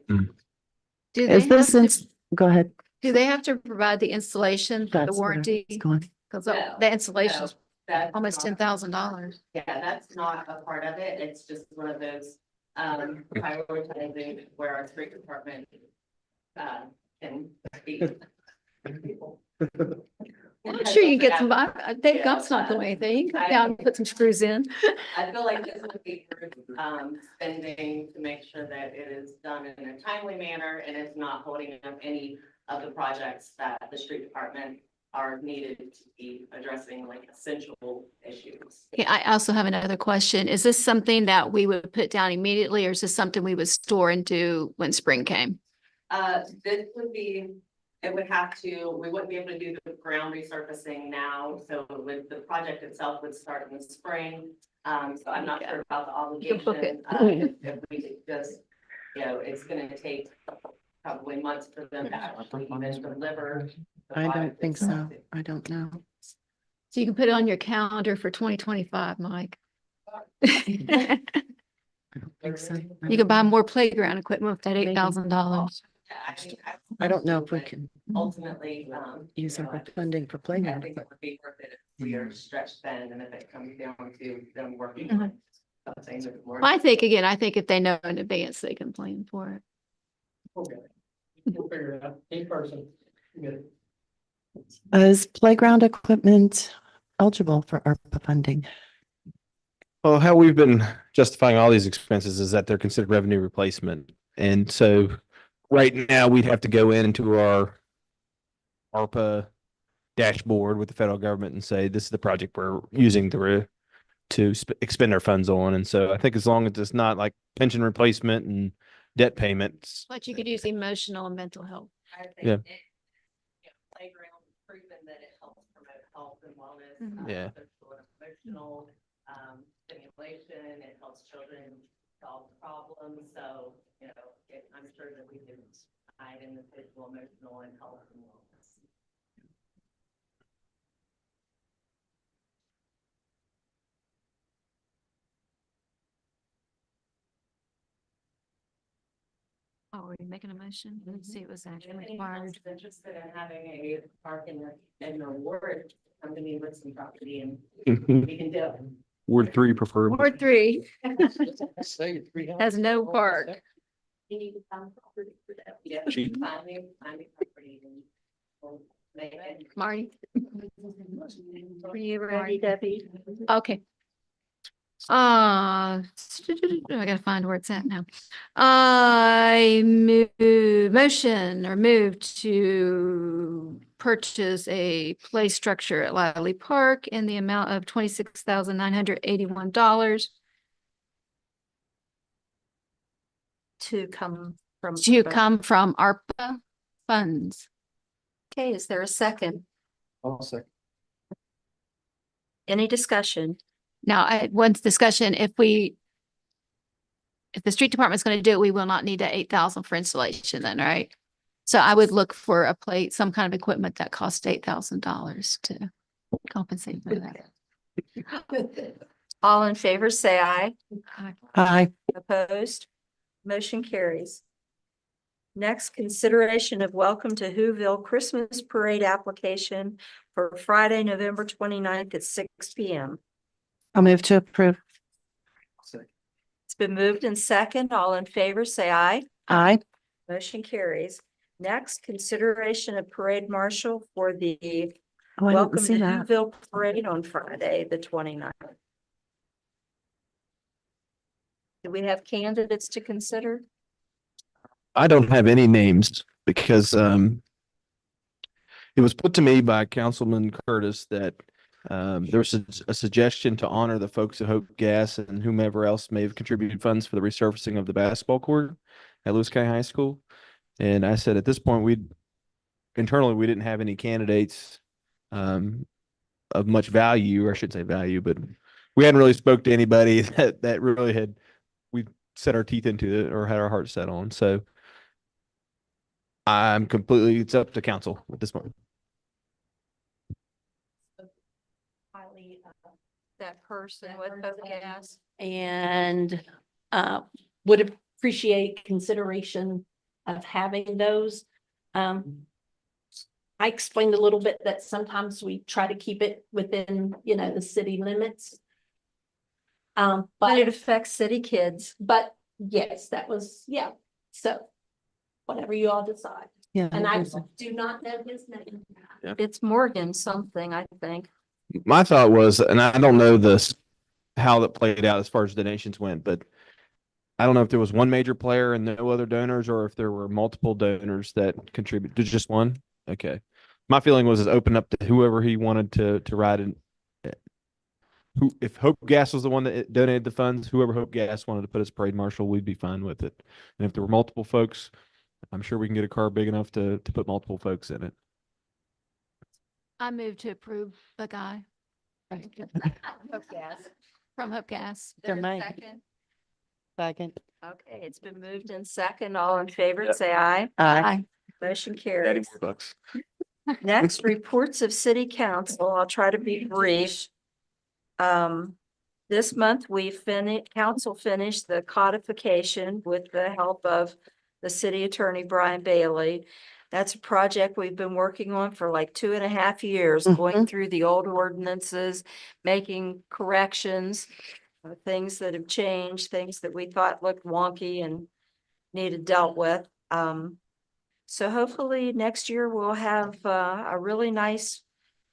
Go ahead. Do they have to provide the installation, the That's where warranty? it's going. Because No, the installation is that's almost not- $10,000. Yeah, that's not a part of it. It's just one of those prioritizing where our street department can be. I'm sure you get some, Dave Gump's not doing anything. You can come down and put some screws in. I feel like this would be spending to make sure that it is done in a timely manner and it's not holding up any of the projects that the street department are needed to be addressing, like essential issues. Yeah, I also have another question. Is this something that we would put down immediately or is this something we would store and do when spring came? This would be, it would have to, we wouldn't be able to do the ground resurfacing now, so with the project itself would start in the spring. So I'm not sure about the obligation. If we could just, you know, it's gonna take probably months for them to actually even deliver. I don't think so. I don't know. So you can put it on your calendar for 2025, Mike. I don't think so. You could buy more playground equipment with that $8,000. I don't know if we can Ultimately, use you know, our funding for I playground. think it would be worth it if we are stretched thin and if it comes down to them working. Mhm. on something that's more. I think if they know in advance, they can plan for it. We'll figure it out. In person. Good. Is playground equipment eligible for ARPA funding? Well, how we've been justifying all these expenses is that they're considered revenue replacement. And so right now we'd have to go into our ARPA dashboard with the federal government and say, this is the project we're using to expend our funds on. And so I think as long as it's not like pension replacement and debt payments. But you could use emotional and mental health. Yeah. Playground, proven that it helps promote health and wellness. Yeah. Social and emotional, stimulation, it helps children solve problems, so, you know, I'm sure that we can hide in the physical, emotional, and health and wellness. Oh, are you making a motion? Let's see, it was If actually anyone required. else is interested in having a park in the ward, come to me with some property and we can do it. Ward 3 preferred. Ward 3 Say three. has no park. You need to find property for that. Yeah. Cheap. Find me property and we'll make it. Marty? Are you ready, Debbie? Okay. I gotta find where it's at now. I move to purchase a play structure at Lively Park in the amount of $26,981 To come from. to come from ARPA funds. Okay, is there a second? I'll second. Any discussion? Now, once discussion, if the street department's going to do it, we will not need that 8,000 for installation then, right? So I would look for some kind of equipment that costs $8,000 to compensate for that. All in favor, say aye. Aye. Opposed? Motion carries. Next, consideration of welcome to Whoville Christmas Parade application for Friday, November 29th at 6 p.m. I'll move to approve. It's been moved in second. All in favor, say aye. Aye. Motion carries. Next, consideration of parade marshal for the Oh, I welcome didn't see to that. Whoville Parade on Friday, the 29th. Do we have candidates to consider? I don't have any names because it was put to me by Councilman Curtis that there was a suggestion to honor the folks at Hope Gas and whomever else may have contributed funds for the resurfacing of the basketball court at Lewis County High School. And I said at this point, we didn't have any candidates of much value, or I should say value, but we hadn't really spoke to anybody that really we set our teeth into it or had our hearts set on. So it's up to council at this point. Highly, That person with Hope Gas. And would appreciate consideration of having those. I explained a little bit that sometimes we try to keep it within, the city limits. But But it affects city kids. yes, that was, yeah, so whatever you all decide. Yeah. And I do not know his name. It's Morgan something, I think. My thought was, and I don't know how that played out as far as donations went, but I don't know if there was one major player and no other donors, or if there were multiple donors that contributed. There's just one. Okay. My feeling was it's open up to whoever he wanted to ride in. If Hope Gas was the one that donated the funds, whoever Hope Gas wanted to put as parade marshal, we'd be fine with it. And if there were multiple folks, I'm sure we can get a car big enough to put multiple folks in it. I move to approve the guy Hope Gas. from Hope Gas. There a Mike. second? Second. Okay, it's been moved in second. All in favor, say aye. Aye. Motion Daddy carries. more bucks. Next, reports of city council. I'll try to be brief. This month council finished the codification with the help of the city attorney, Brian Bailey. That's a project we've been working on for like 2.5 years, going through the old ordinances, making corrections, things that have changed, things that we thought looked wonky and needed dealt with. So hopefully next year we'll have a really nice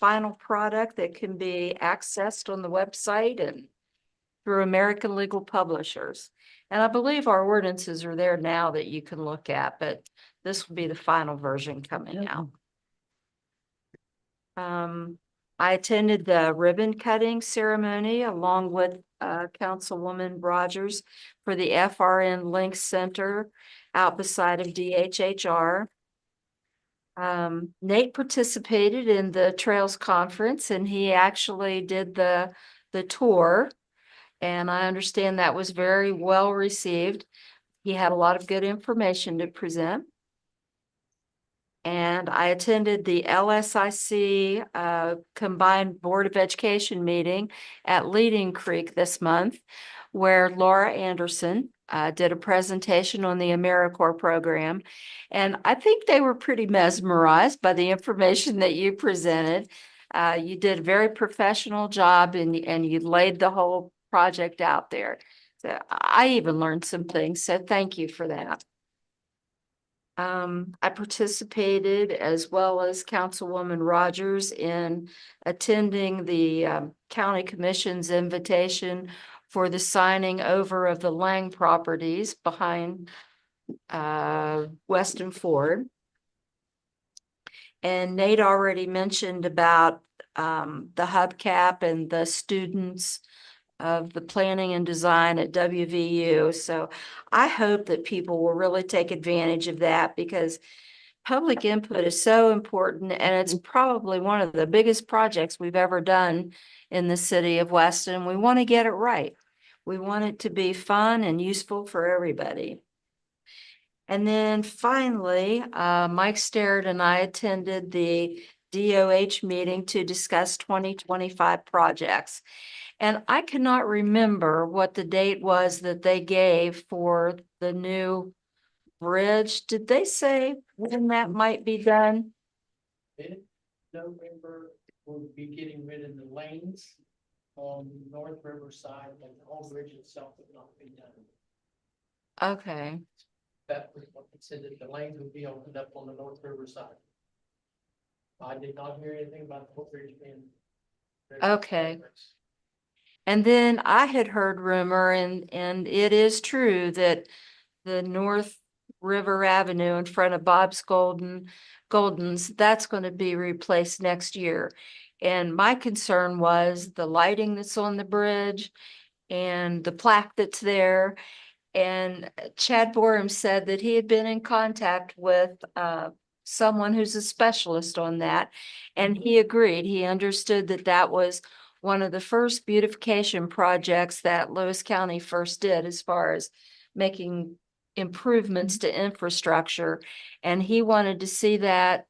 final product that can be accessed on the website and through American Legal Publishers. And I believe our ordinances are there now that you can look at, but this will be the final version coming out. I attended the ribbon cutting ceremony along with Councilwoman Rogers for the FRN Link Center out beside of DHHR. Nate participated in the Trails Conference and he actually did the tour. And I understand that was very well received. He had a lot of good information to present. And I attended the LSIC Combined Board of Education meeting at Leading Creek this month, where Laura Anderson did a presentation on the AmeriCorps program. And I think they were pretty mesmerized by the information that you presented. You did a very professional job and you laid the whole project out there. So I even learned some things. So thank you for that. I participated as well as Councilwoman Rogers in attending the County Commission's invitation for the signing over of the Lang properties behind Weston Ford. And Nate already mentioned about the hubcap and the students of the planning and design at WVU. So I hope that people will really take advantage of that because public input is so important and it's probably one of the biggest projects we've ever done in the city of Weston. We want to get it right. We want it to be fun and useful for everybody. And then finally, Mike Starrett and I attended the DOH meeting to discuss 2025 projects. And I cannot remember what the date was that they gave for the new bridge. Did they say when that might be done? In November, we'll be getting rid of the lanes on the North River side, but the whole bridge itself will not be done. Okay. That was what they said, that the lanes would be opened up on the North River side. I did not hear anything about the whole bridge being. Okay. And then I had heard rumor and it is true that the North River Avenue in front of Bob's Golden's, that's going to be replaced next year. And my concern was the lighting that's on the bridge and the plaque that's there. And Chad Borum said that he had been in contact with someone who's a specialist on that. And he agreed. He understood that that was one of the first beautification projects that Lewis County first did as far as making improvements to infrastructure. And he wanted to see that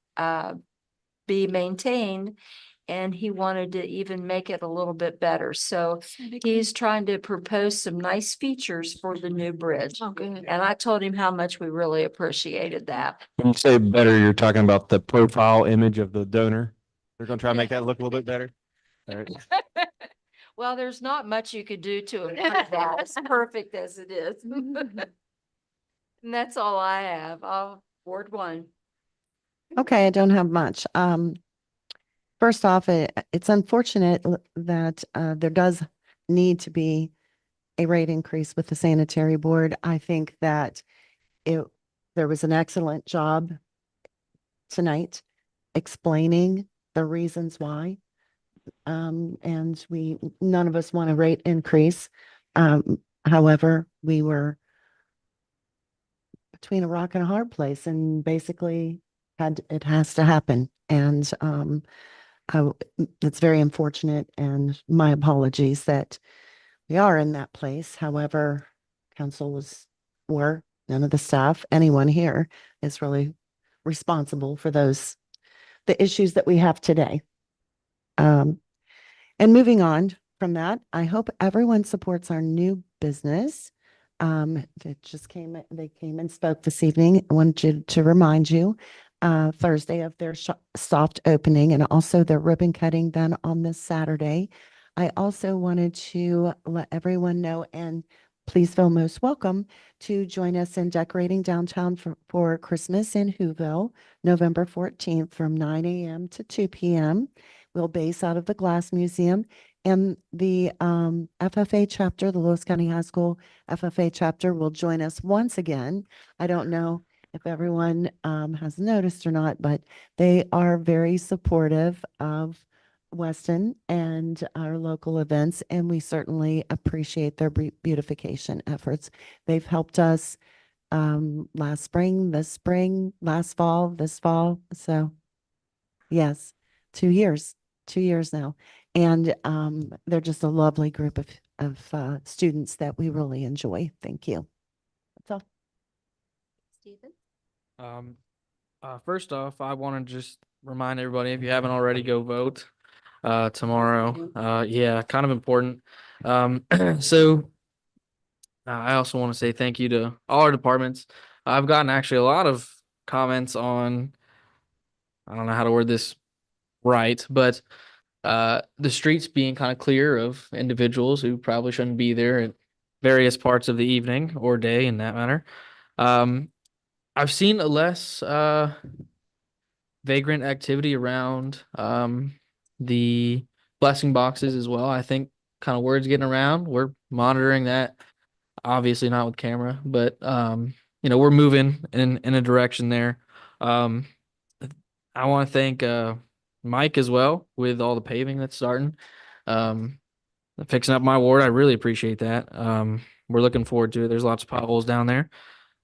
be maintained. And he wanted to even make it a little bit better. So he's trying to propose some nice features for the new bridge. Oh, good. And I told him how much we really appreciated that. When you say better, you're talking about the profile image of the donor. They're gonna try to make that look a little bit better. All right. Well, there's not much you could do to improve that. It's perfect as it is. And that's all I have. Ward 1. Okay, I don't have much. First off, it's unfortunate that there does need to be a rate increase with the sanitary board. I think that there was an excellent job tonight explaining the reasons why. And none of us want a rate increase. However, we were between a rock and a hard place and basically it has to happen. And it's very unfortunate and my apologies that we are in that place. However, council none of the staff, anyone here is really responsible for the issues that we have today. And moving on from that, I hope everyone supports our new business. They came and spoke this evening. I wanted to remind you Thursday of their soft opening and also their ribbon cutting then on this Saturday. I also wanted to let everyone know and please feel most welcome to join us in decorating downtown for Christmas in Whoville, November 14th from 9 a.m. to 2 p.m. We'll base out of the Glass Museum and the FFA chapter, the Lewis County High School FFA chapter will join us once again. I don't know if everyone has noticed or not, but they are very supportive of Weston and our local events, and we certainly appreciate their beautification efforts. They've helped us last spring, this spring, last fall, this fall. So yes, 2 years now. And they're just a lovely group of students that we really enjoy. Thank you. That's all. Stephen? First off, I want to just remind everybody, if you haven't already, go vote tomorrow. Yeah, kind of important. So I also want to say thank you to all our departments. I've gotten actually a lot of comments on, I don't know how to word this right, but the streets being kind of clear of individuals who probably shouldn't be there at various parts of the evening or day in that matter. I've seen a less vagrant activity around the blessing boxes as well. I think kind of word's getting around. We're monitoring that, obviously not with camera, but we're moving in a direction there. I want to thank Mike as well with all the paving that's starting. Fixing up my ward, I really appreciate that. We're looking forward to it. There's lots of potholes down there.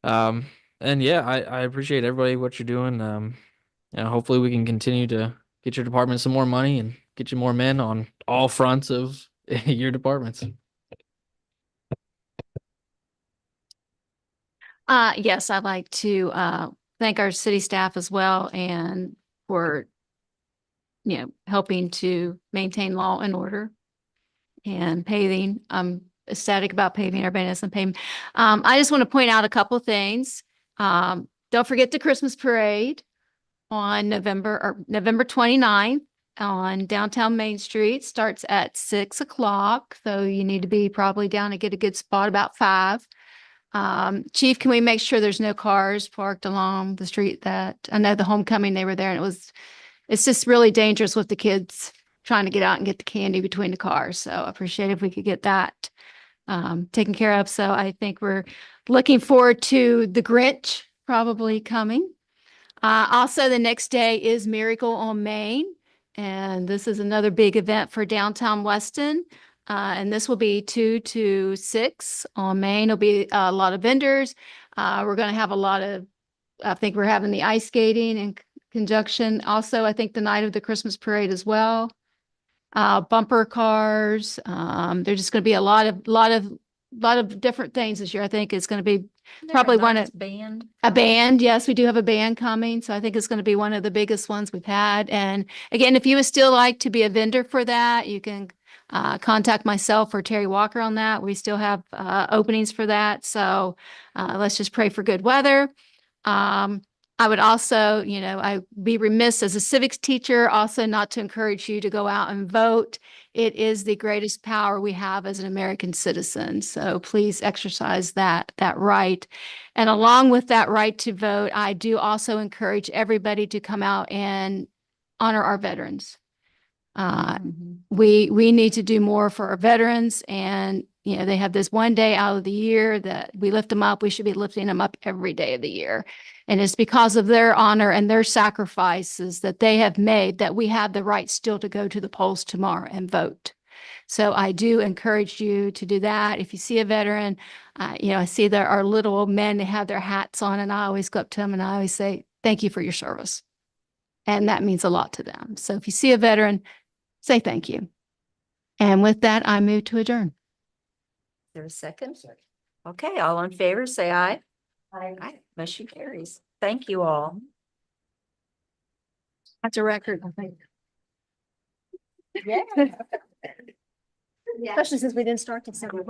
And yeah, I appreciate everybody what you're doing. Hopefully we can continue to get your department some more money and get you more men on all fronts of your departments. Yes, I'd like to thank our city staff as well and for helping to maintain law and order and paving. I'm ecstatic about paving. Everybody knows I'm paving. I just want to point out a couple of things. Don't forget the Christmas parade on November 29th on downtown Main Street. Starts at 6 o'clock. So you need to be probably down to get a good spot about 5. Chief, can we make sure there's no cars parked along the street? That I know the homecoming, they were there, and it's just really dangerous with the kids trying to get out and get the candy between the cars. So I appreciate if we could get that taken care of. So I think we're looking forward to the Grinch probably coming. Also, the next day is Miracle on Main, and this is another big event for downtown Weston. And this will be 2 to 6 on Main. There'll be a lot of vendors. We're going to have I think we're having the ice skating in conjunction. Also, I think the night of the Christmas parade as well. Bumper cars. There's just going to be a lot of different things this year. I think it's going to be probably a band. Yes, we do have a band coming. So I think it's going to be one of the biggest ones we've had. And again, if you would still like to be a vendor for that, you can contact myself or Terry Walker on that. We still have openings for that. So let's just pray for good weather. I would also, I'd be remiss as a civics teacher also not to encourage you to go out and vote. It is the greatest power we have as an American citizen. So please exercise that right. And along with that right to vote, I do also encourage everybody to come out and honor our veterans. We need to do more for our veterans, and they have this one day out of the year that we lift them up. We should be lifting them up every day of the year. And it's because of their honor and their sacrifices that they have made that we have the right still to go to the polls tomorrow and vote. So I do encourage you to do that. If you see a veteran, I see there are little old men, they have their hats on, and I always go up to them and I always say, thank you for your service. And that means a lot to them. So if you see a veteran, say thank you. And with that, I move to adjourn. Is there a second? Okay, all in favor, say aye. Aye. Motion carries. Thank you all. That's a record, I think. Yeah. Especially since we didn't start till 7.